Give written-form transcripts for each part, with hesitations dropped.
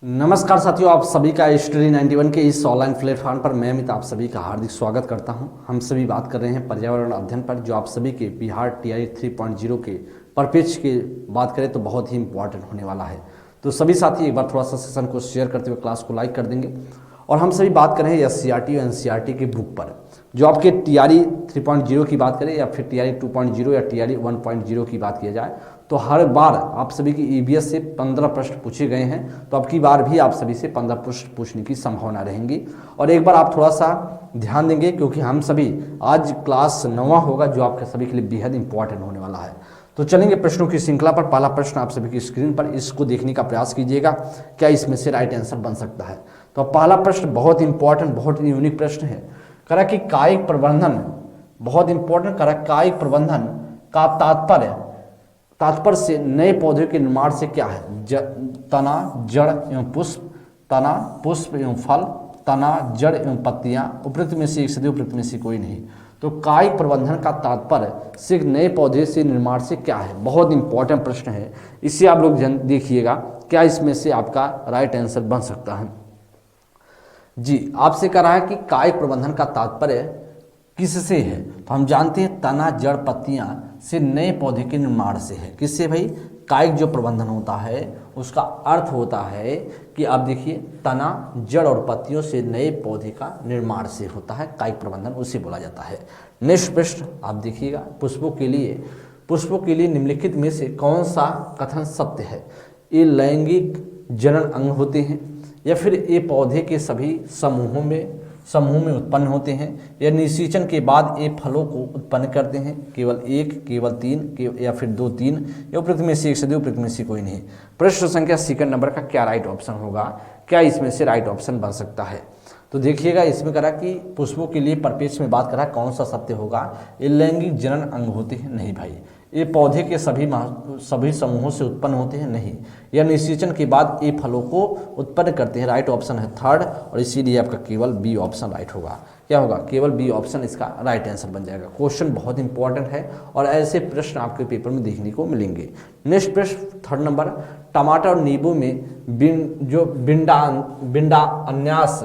नमस्कार साथियों, आप सभी का स्टडी 91 के इस ऑनलाइन प्लेटफॉर्म पर मैं अमित आप सभी का हार्दिक स्वागत करता हूं। हम सभी बात कर रहे हैं पर्यावरण अध्ययन पर, जो आप सभी के बिहार टीआई 3.0 के परपेज की बात करें तो बहुत ही इंपॉर्टेंट होने वाला है। तो सभी साथी एक बार थोड़ा सा सेशन को शेयर करते हुए क्लास को लाइक कर देंगे। और हम सभी बात करें एससीईआरटी और एनसीईआरटी की बुक पर, जो आपके टीआरई 3.0 की बात करें या फिर टीआरई 2.0 या टीआरई 1.0 की बात किया जाए तो हर बार आप सभी की ईवीएस से 15 प्रश्न पूछे गए हैं। तो अब की बार भी आप सभी से 15 प्रश्न पूछने की संभावना रहेंगी। और एक बार आप थोड़ा सा ध्यान देंगे, क्योंकि हम सभी आज क्लास 9वां होगा जो आपके सभी के लिए बेहद इंपॉर्टेंट होने वाला है। तो चलेंगे प्रश्नों की श्रृंखला पर। पहला प्रश्न आप सभी की स्क्रीन पर, इसको देखने का प्रयास कीजिएगा, क्या इसमें से राइट आंसर बन सकता है। तो पहला प्रश्न बहुत इंपॉर्टेंट, बहुत यूनिक प्रश्न है। करा कि कायिक प्रबंधन, बहुत इंपॉर्टेंट, करा कायिक प्रबंधन का तात्पर्य से नए पौधे के निर्माण से क्या है? तना, जड़ एवं पुष्प, तना, पुष्प एवं फल, तना, जड़ एवं पत्तियां, उपयुक्त में से एक से दो, उपयुक्त में से कोई नहीं। तो कायिक प्रबंधन का तात्पर्य से नए पौधे से निर्माण से क्या है? बहुत इंपॉर्टेंट प्रश्न है, इसे आप लोग देखिएगा, क्या इसमें से आपका राइट आंसर बन सकता है। जी, आपसे कह रहा है कि कायिक प्रबंधन का तात्पर्य किससे है? तो हम जानते हैं तना, जड़, पत्तियां से नए पौधे के निर्माण से है। किससे भाई? कायिक जो प्रबंधन होता है उसका अर्थ होता है कि आप देखिए, तना, जड़ और पत्तियों से नए पौधे का निर्माण से होता है कायिक प्रबंधन, उसे बोला जाता है। नेक्स्ट प्रश्न आप देखिएगा, पुष्पों के लिए निम्नलिखित में से कौन सा कथन सत्य है? ये लैंगिक जनन अंग होते हैं, या फिर ये पौधे के सभी समूह में उत्पन्न होते हैं, या निषेचन के बाद ये फलों को उत्पन्न करते हैं, केवल एक, केवल तीन, या फिर दो, तीन, या उपयुक्त में से एक से दो, उपयुक्त में से कोई नहीं। प्रश्न संख्या सेकंड नंबर का क्या राइट ऑप्शन होगा? क्या इसमें से राइट ऑप्शन बन सकता है? तो देखिएगा, इसमें करा कि पुष्पों के लिए परपेच में बात करा, कौन सा सत्य होगा? ये लैंगिक जनन अंग होते हैं, नहीं भाई। ये पौधे के सभी समूहों से उत्पन्न होते हैं, नहीं। या निषेचन के बाद ये फलों को उत्पन्न करते हैं, राइट ऑप्शन है थर्ड, और इसीलिए आपका केवल बी ऑप्शन राइट होगा। क्या होगा? केवल बी ऑप्शन इसका राइट आंसर बन जाएगा। क्वेश्चन बहुत इंपॉर्टेंट है और ऐसे प्रश्न आपके पेपर में देखने को मिलेंगे। नेक्स्ट प्रश्न थर्ड नंबर, टमाटर और नींबू में जो बिंडा अन्यास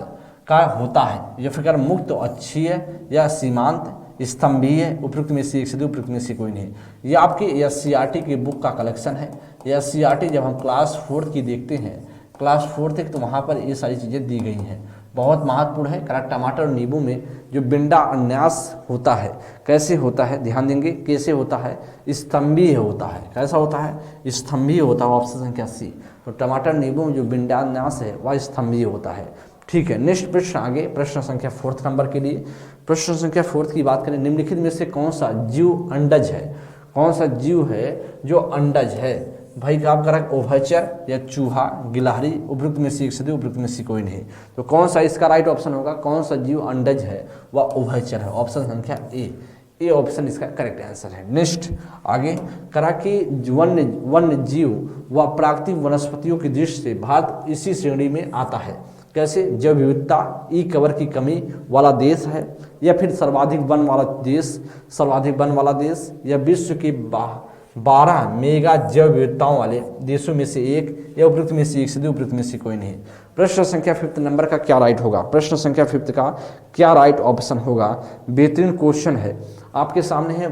का होता है, या फिर मुक्त, अक्षीय या सीमांत, स्तंभीय, उपयुक्त में से एक से दो, उपयुक्त में से कोई नहीं। ये आपके एससीईआरटी की बुक का कलेक्शन है। एससीईआरटी जब हम क्लास 4 की देखते हैं, क्लास 4 तक, तो वहाँ पर ये सारी चीज़ें दी गई हैं, बहुत महत्वपूर्ण है। करेक्ट, टमाटर और नींबू में जो बिंडा अन्यास होता है, कैसे होता है? ध्यान देंगे, कैसे होता है? स्तंभीय होता है। कैसा होता है? स्तंभीय होता है, ऑप्शन संख्या सी। तो टमाटर नींबू में जो बिंडा अन्यास है वह स्तंभीय होता है। ठीक है, नेक्स्ट प्रश्न आगे, प्रश्न संख्या 4 नंबर के लिए। प्रश्न संख्या 4 की बात करें, निम्नलिखित में से कौन सा जीव अंडज है? कौन सा जीव है जो अंडज है? भाई आप करा ओभयचर या चूहा, गिलहरी, उपयुक्त में से एक से दो, उपयुक्त में से कोई नहीं। तो कौन सा इसका राइट ऑप्शन होगा? कौन सा जीव अंडज है? वह ओभयचर है, ऑप्शन संख्या ए ऑप्शन इसका करेक्ट आंसर है। नेक्स्ट आगे करा कि वन्य जीव व प्राकृतिक वनस्पतियों की दृष्टि से भारत इसी श्रेणी में आता है। कैसे? जैव विविधता, ई कवर की कमी वाला देश है, या फिर सर्वाधिक वन वाला देश, या विश्व के 12 मेगा जैव विविधताओं वाले देशों में से एक, या उपयुक्त में से एक से दो, उपयुक्त में से कोई नहीं। प्रश्न संख्या 5 नंबर का क्या राइट होगा? प्रश्न संख्या 5 का क्या राइट ऑप्शन होगा? बेहतरीन क्वेश्चन है आपके सामने है।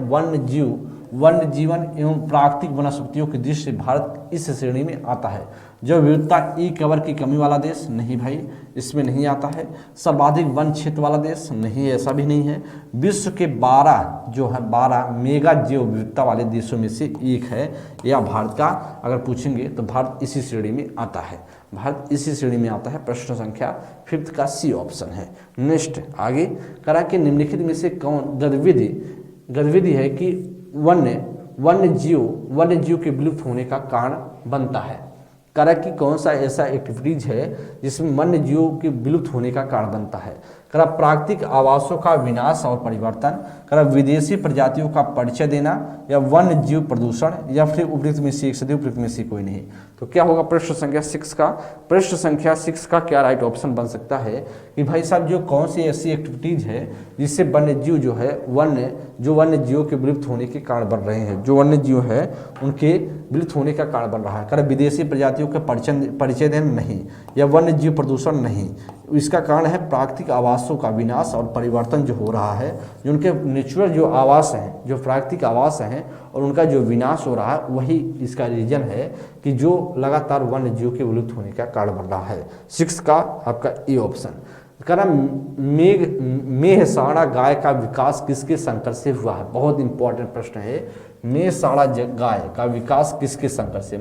वन्य जीवन एवं प्राकृतिक वनस्पतियों की दृष्टि से भारत इस श्रेणी में आता है। जो विविधता, ई कवर की कमी वाला देश, नहीं भाई, इसमें नहीं आता है। सर्वाधिक वन क्षेत्र वाला देश, नहीं, ऐसा भी नहीं है। विश्व के 12 मेगा जैव विविधता वाले देशों में से एक है, या भारत का अगर पूछेंगे तो भारत इसी श्रेणी में आता है। भारत इसी श्रेणी में आता है। प्रश्न संख्या 5 का सी ऑप्शन है। नेक्स्ट आगे करा कि निम्नलिखित में से कौन गतिविधि है कि वन्य जीव के विलुप्त होने का कारण बनता है? करा कि कौन सा ऐसा एक्टिविटीज है जिसमें वन्य जीवों के विलुप्त होने का कारण बनता है? करा प्राकृतिक आवासों का विनाश और परिवर्तन, करा विदेशी प्रजातियों का परिचय देना, या वन्य जीव प्रदूषण, या फिर उपयुक्त में से एक से उपयुक्त में से कोई नहीं। तो क्या होगा प्रश्न संख्या 6 का? प्रश्न संख्या 6 का क्या राइट ऑप्शन बन सकता है कि भाई साहब जो कौन सी ऐसी एक्टिविटीज है जिससे वन्य जीव जो है वन्य जीवों के विलुप्त होने के कारण बन रहे हैं, जो वन्य जीव है उनके विलुप्त होने का कारण बन रहा है। करें विदेशी प्रजातियों के परिचय देना नहीं, या वन्य जीव प्रदूषण नहीं। इसका कारण है प्राकृतिक आवासों का विनाश और परिवर्तन जो हो रहा है, जो उनके नेचुरल जो आवास हैं, जो प्राकृतिक आवास हैं और उनका जो विनाश हो रहा है, वही इसका रीजन है कि जो लगातार वन्य जीव के विलुप्त होने का कारण बन रहा है। 6 का आपका ए ऑप्शन। करा मेहसाणा गाय का विकास किसके संकर से हुआ है? बहुत इंपॉर्टेंट प्रश्न है। मेहसाणा गाय का विकास किसके संकर से?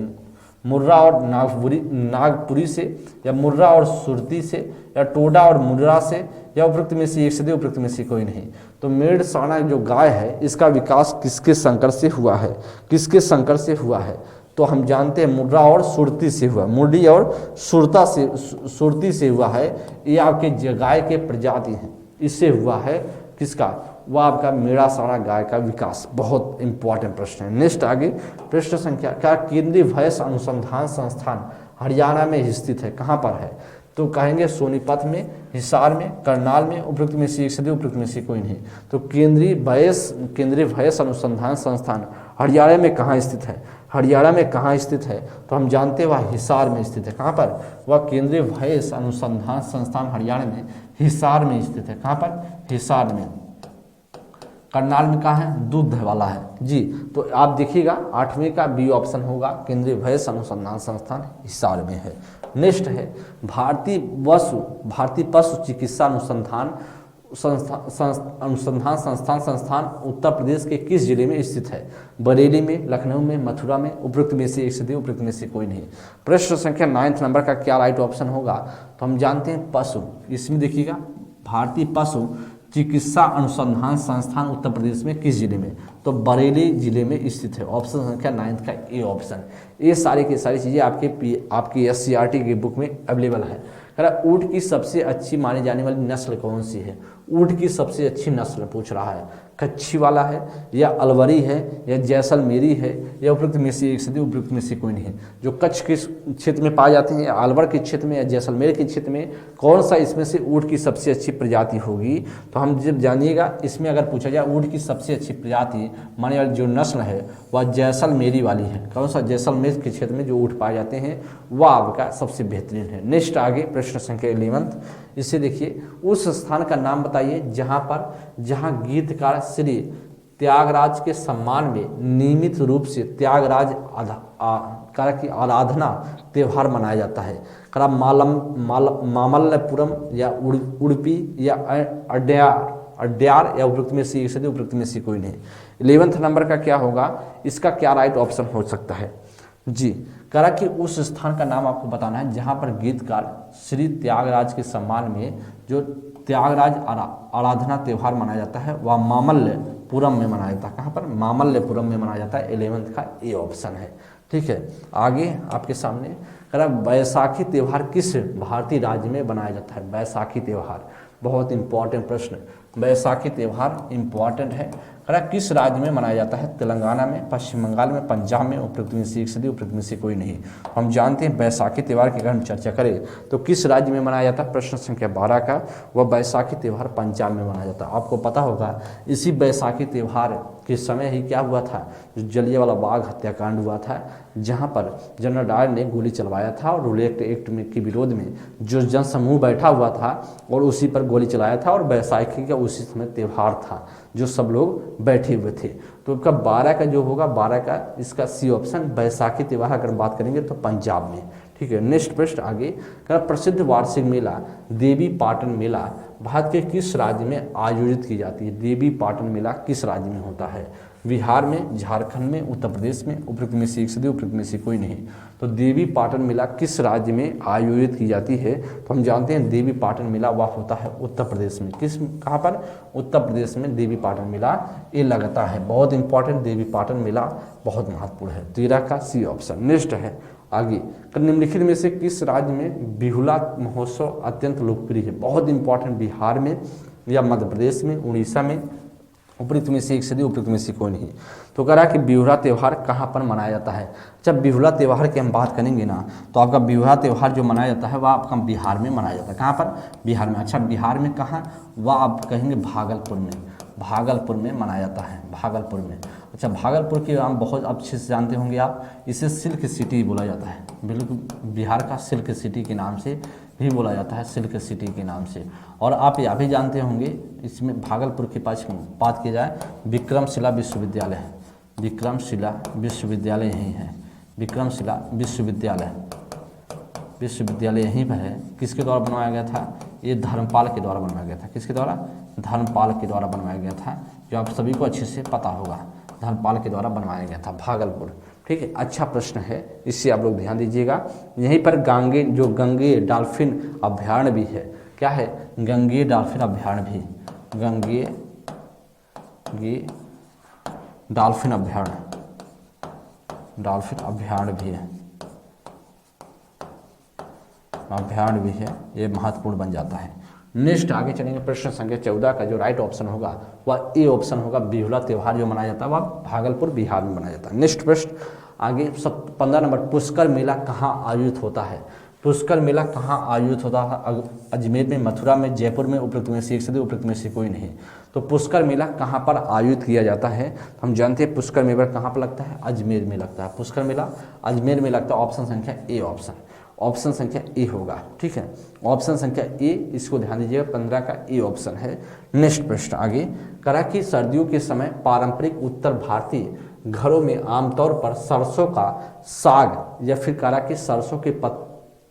मुर्रा और नागपुरी से, या मुर्रा और सुरती से, या टोडा और मुर्रा से, या उपयुक्त में से एक से उपयुक्त में से कोई नहीं। तो मेहसाणा जो गाय है इसका विकास किसके संकर से हुआ है? किसके संकर से हुआ है? तो हम जानते हैं मुर्रा और सुरती से हुआ, मुर्री और सुरती से हुआ है। ये आपके गाय के प्रजाति हैं, इससे हुआ है। किसका? वह आपका मेहसाणा गाय का विकास। बहुत इंपॉर्टेंट प्रश्न है। नेक्स्ट आगे प्रश्न संख्या, क्या केंद्रीय भैंस अनुसंधान संस्थान हरियाणा में स्थित है? कहाँ पर है? तो कहेंगे सोनीपत में, हिसार में, करनाल में, उपयुक्त में से एक से उपयुक्त में से कोई नहीं। तो केंद्रीय भैंस अनुसंधान संस्थान हरियाणा में कहाँ स्थित है? हरियाणा में कहाँ स्थित है? तो हम जानते हैं वह हिसार में स्थित है। कहाँ पर? वह केंद्रीय भैंस अनुसंधान संस्थान हरियाणा में हिसार में स्थित है। कहाँ पर? हिसार में। करनाल में कहाँ है? दूध वाला है जी। तो आप देखिएगा 8वें का बी ऑप्शन होगा, केंद्रीय भैंस अनुसंधान संस्थान हिसार में है। नेक्स्ट है भारतीय पशु चिकित्सा अनुसंधान संस्थान उत्तर प्रदेश के किस जिले में स्थित है? बरेली में, लखनऊ में, मथुरा में, उपयुक्त में से एक से उपयुक्त में से कोई नहीं। प्रश्न संख्या 9 नंबर का क्या राइट ऑप्शन होगा? तो हम जानते हैं पशु, इसमें देखिएगा भारतीय पशु चिकित्सा अनुसंधान संस्थान उत्तर प्रदेश में किस जिले में? तो बरेली जिले में स्थित है। ऑप्शन संख्या 9 का ए ऑप्शन। ये सारी की सारी चीज़ें आपकी SCRT की बुक में अवेलेबल है। ऊँट की सबसे अच्छी मानी जाने वाली नस्ल कौन सी है? ऊँट की सबसे अच्छी नस्ल पूछ रहा है। कच्छी वाला है, या अलवरी है, या जैसलमेरी है, या उपयुक्त में से एक से उपयुक्त में से कोई नहीं है। जो कच्छ के क्षेत्र में पाए जाते हैं, या अलवर के क्षेत्र में, या जैसलमेर के क्षेत्र में, कौन सा इसमें से ऊँट की सबसे अच्छी प्रजाति होगी? तो हम जब जानिएगा, इसमें अगर पूछा जाए ऊँट की सबसे अच्छी प्रजाति माने वाली जो नस्ल है वह जैसलमेरी वाली है। कौन सा? जैसलमेर के क्षेत्र में जो ऊँट पाए जाते हैं वह आपका सबसे बेहतरीन है। नेक्स्ट आगे प्रश्न संख्या 11। इसे देखिए, उस स्थान का नाम बताइए जहां गीतकार श्री त्यागराज के सम्मान में नियमित रूप से त्यागराज की आराधना त्यौहार मनाया जाता है। मामल्लपुरम, या उडुपी, या अड्यार, या उपयुक्त में से एक से उपयुक्त में से कोई नहीं। 11 नंबर का क्या होगा? इसका क्या राइट ऑप्शन हो सकता है जी? करा कि उस स्थान का नाम आपको बताना है जहां पर गीतकार श्री त्यागराज के सम्मान में जो त्यागराज आराधना त्यौहार मनाया जाता है वह मामल्लपुरम में मनाया जाता है। कहाँ पर? मामल्लपुरम में मनाया जाता है। 11 का ए ऑप्शन है। ठीक है, आगे आपके सामने करा बैसाखी त्यौहार किस भारतीय राज्य में मनाया जाता है? बैसाखी त्यौहार बहुत इंपॉर्टेंट प्रश्न। बैसाखी त्यौहार इंपॉर्टेंट है। करा किस राज्य में मनाया जाता है? तेलंगाना में, पश्चिम बंगाल में, पंजाब में, उपयुक्त में से एक से उपयुक्त में से कोई नहीं। हम जानते हैं बैसाखी त्यौहार की अगर हम चर्चा करें तो किस राज्य में मनाया जाता है? प्रश्न संख्या 12 का वह बैसाखी त्यौहार पंजाब में मनाया जाता है। आपको पता होगा इसी बैसाखी त्यौहार के समय ही क्या हुआ था? जो जलियांवाला बाग हत्याकांड हुआ था, जहां पर जनरल डायर ने गोली चलवाया था और रूल एक्ट के विरोध में जो जनसमूह बैठा हुआ था और उसी पर गोली चलाया था, और बैसाखी का उसी समय त्यौहार था जो सब लोग बैठे हुए थे। तो इसका 12 का जो होगा, 12 का इसका सी ऑप्शन बैसाखी त्यौहार अगर बात करेंगे तो पंजाब में। ठीक है, नेक्स्ट प्रश्न आगे। प्रसिद्ध वार्षिक मेला देवी पाटन मेला भारत के किस राज्य में आयोजित की जाती है? देवी पाटन मेला किस राज्य में होता है? बिहार में, झारखंड में, उत्तर प्रदेश में, उपयुक्त में से एक से उपयुक्त में से कोई नहीं। तो देवी पाटन मेला किस राज्य में आयोजित की जाती है? तो हम जानते हैं देवी पाटन मेला वह होता है उत्तर प्रदेश में। कहाँ पर? उत्तर प्रदेश में देवी पाटन मेला ये लगता है। बहुत इंपॉर्टेंट, देवी पाटन मेला बहुत महत्वपूर्ण है। 13 का सी ऑप्शन। नेक्स्ट है आगे निम्नलिखित में से किस राज्य में बिहुला महोत्सव अत्यंत लोकप्रिय है? बहुत इंपॉर्टेंट, बिहार में या मध्य प्रदेश में, उड़ीसा में, उपयुक्त में से एक सदी, उपयुक्त में से कोई नहीं। तो कह रहा कि बिहुला त्यौहार कहाँ पर मनाया जाता है? जब बिहुला त्यौहार की हम बात करेंगे ना, तो आपका बिहुला त्यौहार जो मनाया जाता है वह आपका बिहार में मनाया जाता है। कहाँ पर? बिहार में। अच्छा, बिहार में कहाँ? वह आप कहेंगे भागलपुर में, भागलपुर में मनाया जाता है, भागलपुर में। अच्छा, भागलपुर के नाम बहुत अच्छे से जानते होंगे आप, इसे सिल्क सिटी बोला जाता है, बिल्कुल बिहार का सिल्क सिटी के नाम से भी बोला जाता है, सिल्क सिटी के नाम से। और आप यह भी जानते होंगे, इसमें भागलपुर के पास बात की जाए, विक्रमशिला विश्वविद्यालय है, विक्रमशिला विश्वविद्यालय यहीं है, विक्रमशिला विश्वविद्यालय, विश्वविद्यालय यहीं पर है। किसके द्वारा बनवाया गया था? ये धर्मपाल के द्वारा बनवाया गया था। किसके द्वारा? धर्मपाल के द्वारा बनवाया गया था, जो आप सभी को अच्छे से पता होगा, धर्मपाल के द्वारा बनवाया गया था, भागलपुर। ठीक है, अच्छा प्रश्न है, इससे आप लोग ध्यान दीजिएगा। यहीं पर गंगे डॉल्फिन अभ्यारण्य भी है। क्या है? गंगे डॉल्फिन अभ्यारण्य भी, गंगे डॉल्फिन अभ्यारण्य, डॉल्फिन अभ्यारण्य भी है, अभ्यारण्य भी है, ये महत्वपूर्ण बन जाता है। नेक्स्ट आगे चलेंगे, प्रश्न संख्या 14 का जो राइट ऑप्शन होगा वह ए ऑप्शन होगा। बिहुला त्यौहार जो मनाया जाता है वह भागलपुर बिहार में मनाया जाता है। नेक्स्ट प्रश्न आगे 15 नंबर, पुष्कर मेला कहाँ आयोजित होता है? पुष्कर मेला कहाँ आयोजित होता है? अजमेर में, मथुरा में, जयपुर में, उपयुक्त में से एक सदी, उपयुक्त में से कोई नहीं। तो पुष्कर मेला कहाँ पर आयोजित किया जाता है? हम जानते हैं पुष्कर मेला कहाँ पर लगता है? अजमेर में लगता है। पुष्कर मेला अजमेर में लगता है। ऑप्शन संख्या ए ऑप्शन संख्या ए होगा। ठीक है, ऑप्शन संख्या ए, इसको ध्यान दीजिएगा, 15 का ए ऑप्शन है। नेक्स्ट प्रश्न आगे करा कि सर्दियों के समय पारंपरिक उत्तर भारतीय घरों में आमतौर पर सरसों का साग या फिर करा कि सरसों के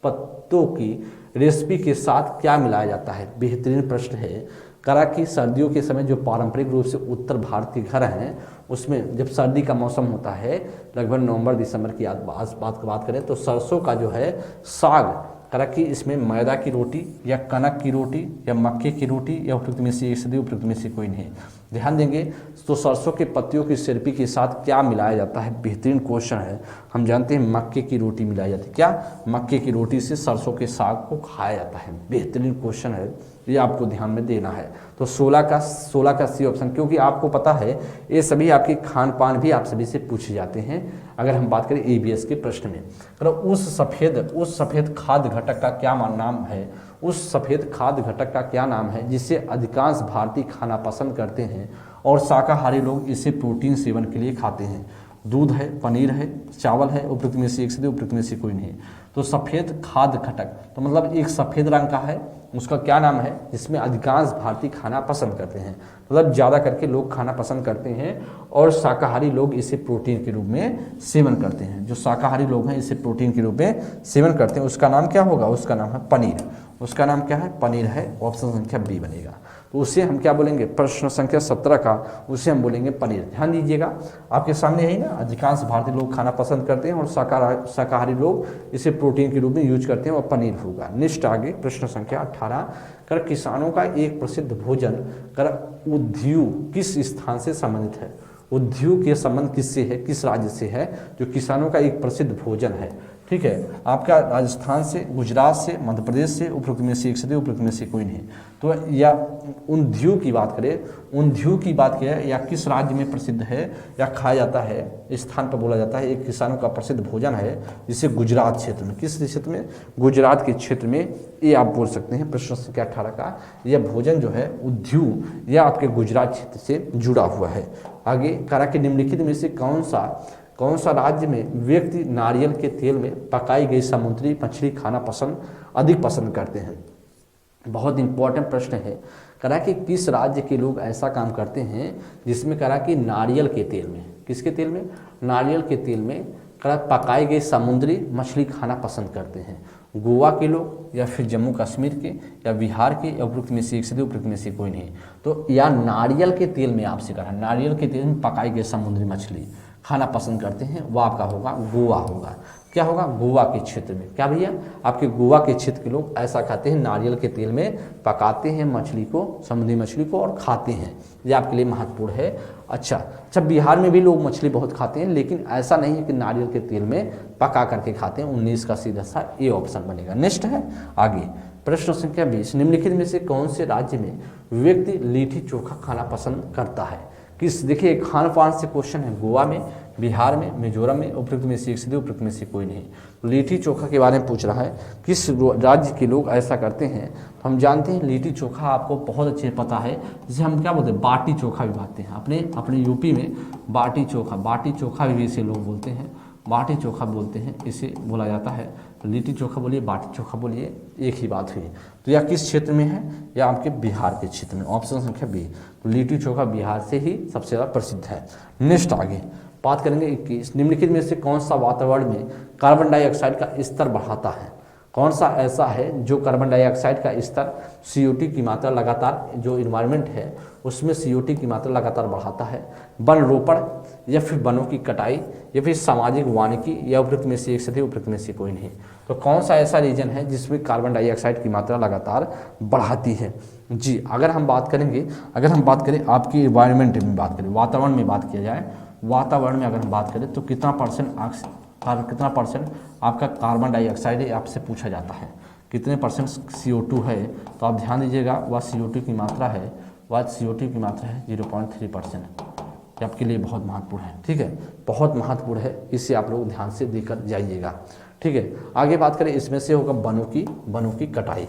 पत्तों की रेसिपी के साथ क्या मिलाया जाता है? बेहतरीन प्रश्न है। करा कि सर्दियों के समय जो पारंपरिक रूप से उत्तर भारतीय घर हैं, उसमें जब सर्दी का मौसम होता है, लगभग नवंबर दिसंबर की बात करें, तो सरसों का जो है साग, करा कि इसमें मैदा की रोटी या कनक की रोटी या मक्के की रोटी या उपयुक्त में से एक सदी, उपयुक्त में से कोई नहीं। ध्यान देंगे तो सरसों के पत्तियों की सिरपी के साथ क्या मिलाया जाता है? बेहतरीन क्वेश्चन है। हम जानते हैं मक्के की रोटी मिलाई जाती है। क्या? मक्के की रोटी से सरसों के साग को खाया जाता है। बेहतरीन क्वेश्चन है, ये आपको ध्यान में देना है। तो 16 का सी ऑप्शन, क्योंकि आपको पता है ये सभी आपके खान पान भी आप सभी से पूछे जाते हैं अगर हम बात करें EVS के प्रश्न में। तो उस सफ़ेद खाद्य घटक का क्या नाम है? उस सफ़ेद खाद्य घटक का क्या नाम है जिसे अधिकांश भारतीय खाना पसंद करते हैं और शाकाहारी लोग इसे प्रोटीन सेवन के लिए खाते हैं? दूध है, पनीर है, चावल है, उपयुक्त में से एक से, उपयुक्त में से कोई नहीं। तो सफ़ेद खाद्य घटक तो मतलब एक सफ़ेद रंग का है, उसका क्या नाम है जिसमें अधिकांश भारतीय खाना पसंद करते हैं? मतलब ज़्यादा करके लोग खाना पसंद करते हैं और शाकाहारी लोग इसे प्रोटीन के रूप में सेवन करते हैं। जो शाकाहारी लोग हैं इसे प्रोटीन के रूप में सेवन करते हैं, उसका नाम क्या होगा? उसका नाम है पनीर। उसका नाम क्या है? पनीर है। ऑप्शन संख्या बी बनेगा। तो उसे हम क्या बोलेंगे? प्रश्न संख्या 17 का उसे हम बोलेंगे पनीर। ध्यान दीजिएगा, आपके सामने यही ना, अधिकांश भारतीय लोग खाना पसंद करते हैं और शाकाहारी लोग इसे प्रोटीन के रूप में यूज करते हैं, और पनीर होगा। नेक्स्ट आगे प्रश्न संख्या 18 कर किसानों का एक प्रसिद्ध भोजन कर उद्योग किस स्थान से संबंधित है? उद्योग के संबंध किससे है? किस राज्य से है जो किसानों का एक प्रसिद्ध भोजन है? ठीक है, आपका राजस्थान से, गुजरात से, मध्य प्रदेश से, उपयुक्त में से एक से, उपयुक्त में से कोई नहीं। तो या ऊंधियू की बात करें, ऊंधियू की बात करें, या किस राज्य में प्रसिद्ध है या खाया जाता है, इस स्थान पर बोला जाता है एक किसानों का प्रसिद्ध भोजन है, जिसे गुजरात क्षेत्र में, किस क्षेत्र में? गुजरात के क्षेत्र में, ये आप बोल सकते हैं। प्रश्न संख्या 18 का यह भोजन जो है उद्यू या आपके गुजरात क्षेत्र से जुड़ा हुआ है। आगे करा के निम्नलिखित में से कौन सा राज्य में व्यक्ति नारियल के तेल में पकाई गई समुद्री मछली खाना अधिक पसंद करते हैं? बहुत इंपॉर्टेंट प्रश्न है। करा कि किस राज्य के लोग ऐसा काम करते हैं जिसमें करा कि नारियल के तेल में, किसके तेल में? नारियल के तेल में करा पकाई गई समुद्री मछली खाना पसंद करते हैं? गोवा के लोग या फिर जम्मू कश्मीर के या बिहार के या उपयुक्त में से एक से, उपयुक्त में से कोई नहीं। तो या नारियल के तेल में आपसे कहा, नारियल के तेल में पकाई गई समुद्री मछली खाना पसंद करते हैं, वो आपका होगा गोवा होगा। क्या होगा, गोवा के क्षेत्र में। क्या भैया, आपके गोवा के क्षेत्र के लोग ऐसा खाते हैं, नारियल के तेल में पकाते हैं मछली को, समुद्री मछली को, और खाते हैं। ये आपके लिए महत्वपूर्ण है। अच्छा, बिहार में भी लोग मछली बहुत खाते हैं, लेकिन ऐसा नहीं है कि नारियल के तेल में पका करके खाते हैं। 19 का सीधा सा ए ऑप्शन बनेगा। नेक्स्ट है आगे प्रश्न संख्या 20, निम्नलिखित में से कौन से राज्य में व्यक्ति लिट्टी चोखा खाना पसंद करता है। किस, देखिए खान पान से क्वेश्चन है, गोवा में, बिहार में, मिजोरम में, उपयुक्त में से एक से उपयुक्त में से कोई नहीं। लिट्टी चोखा के बारे में पूछ रहा है, किस राज्य के लोग ऐसा करते हैं। तो हम जानते हैं लिट्टी चोखा आपको बहुत अच्छे पता है, जिसे हम क्या बोलते हैं, बाटी चोखा भी बोलते हैं। अपने यूपी में बाटी चोखा भी इसे लोग बोलते हैं, बाटी चोखा बोलते हैं, इसे बोला जाता है। लिट्टी चोखा बोलिए, बाटी चोखा बोलिए, एक ही बात हुई। तो यह किस क्षेत्र में है, या आपके बिहार के क्षेत्र में। ऑप्शन संख्या बी, तो लिट्टी चोखा बिहार से ही सबसे ज़्यादा प्रसिद्ध है। नेक्स्ट आगे बात करेंगे 21, निम्नलिखित में से कौन सा वातावरण में कार्बन डाइऑक्साइड का स्तर बढ़ाता है। कौन सा ऐसा है जो कार्बन डाइऑक्साइड का स्तर, CO2 की मात्रा लगातार, जो इन्वायरमेंट है उसमें CO2 की मात्रा लगातार बढ़ाता है। वन रोपण, या फिर वनों की कटाई, या फिर सामाजिक वानिकी, या उपयुक्त में से एक से उपयुक्त में से कोई नहीं। तो कौन सा ऐसा रीजन है जिसमें कार्बन डाइऑक्साइड की मात्रा लगातार बढ़ाती है। जी, अगर हम बात करें आपकी इन्वायरमेंट में बात करें, वातावरण में बात किया जाए, वातावरण में अगर हम बात करें तो कितना परसेंट आपका कार्बन डाइऑक्साइड है, आपसे पूछा जाता है। कितने परसेंट CO2 है, तो आप ध्यान दीजिएगा, वह CO2 की मात्रा है 0.3%। ये आपके लिए बहुत महत्वपूर्ण है, ठीक है, बहुत महत्वपूर्ण है, इसे आप लोग ध्यान से देकर जाइएगा, ठीक है। आगे बात करें, इसमें से होगा वनों की कटाई,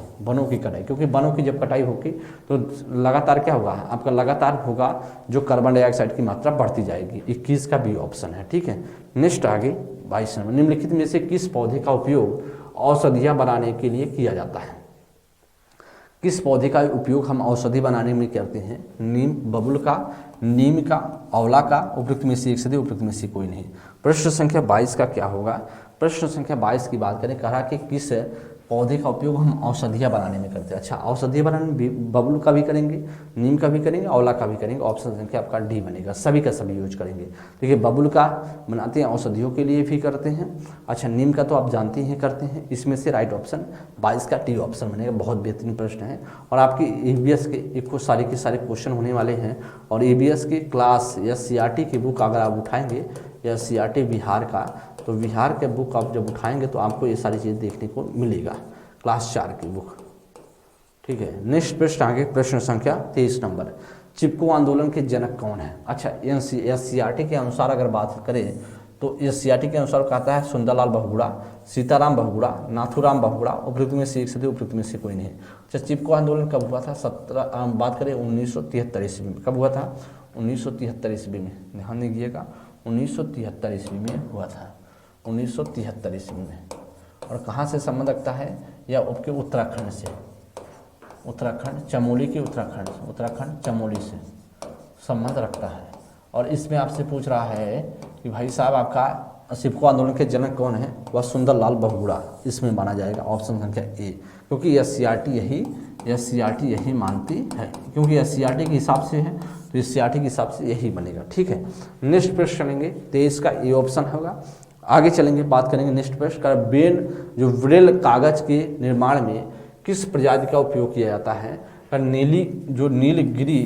क्योंकि वनों की जब कटाई होगी तो लगातार क्या होगा, आपका लगातार होगा जो कार्बन डाइऑक्साइड की मात्रा बढ़ती जाएगी। 21 का बी ऑप्शन है, ठीक है। नेक्स्ट आगे 22 नंबर, निम्नलिखित में से किस पौधे का उपयोग औषधियाँ बनाने के लिए किया जाता है। किस पौधे का उपयोग हम औषधि बनाने में करते हैं। नीम, बबुल का, नीम का, आंवला का, उपयुक्त में से एक से उपयुक्त में से कोई नहीं। प्रश्न संख्या 22 का क्या होगा, प्रश्न संख्या 22 की बात करें, कहा कि किस पौधे का उपयोग हम औषधियाँ बनाने में करते हैं। अच्छा, औषधियाँ बनाने में बबुल का भी करेंगे, नीम का भी करेंगे, आंवला का भी करेंगे। ऑप्शन संख्या आपका डी बनेगा, सभी का सभी यूज करेंगे। देखिए बबुल का बनाते हैं, औषधियों के लिए भी करते हैं। अच्छा, नीम का तो आप जानते हैं करते हैं। इसमें से राइट ऑप्शन 22 का टी ऑप्शन बनेगा। बहुत बेहतरीन प्रश्न है, और आपकी EVS के एक सारे के सारे क्वेश्चन होने वाले हैं। और EVS के क्लास या CRT की बुक अगर आप उठाएंगे, या CRT बिहार का, तो बिहार के बुक आप जब उठाएंगे तो आपको ये सारी चीज़ देखने को मिलेगा, क्लास 4 की बुक, ठीक है। नेक्स्ट प्रश्न आगे, प्रश्न संख्या 23 नंबर, चिपको आंदोलन के जनक कौन है। अच्छा, SCRT के अनुसार अगर बात करें तो SCRT के अनुसार कहता है सुंदरलाल बहुगुणा, सीताराम बहुगुणा, नाथूराम बहुगुणा, उपयुक्त में से एक से उपयुक्त में से कोई नहीं। अच्छा, चिपको आंदोलन कब हुआ था, बात करें 1973 ईस्वी में। कब हुआ था, 1973 ईस्वी में, ध्यान दीजिएगा, 1973 ईस्वी में हुआ था, 1973 ईस्वी में। और कहाँ से संबंध रखता है, या आपके उत्तराखंड से, उत्तराखंड चमोली की, उत्तराखंड चमोली से संबंध रखता है। और इसमें आपसे पूछ रहा है कि भाई साहब आपका चिपको आंदोलन के जनक कौन है, वह सुंदरलाल बहुगुणा, इसमें माना जाएगा ऑप्शन संख्या ए, क्योंकि SCRT यही मानती है, क्योंकि SCRT के हिसाब से है तो SCRT के हिसाब से यही बनेगा, ठीक है। नेक्स्ट प्रश्न चलेंगे, 23 का ए ऑप्शन होगा। आगे चलेंगे, बात करेंगे नेक्स्ट प्रश्न का, जो ब्रेल कागज के निर्माण में किस प्रजाति का उपयोग किया जाता है। नीलगिरी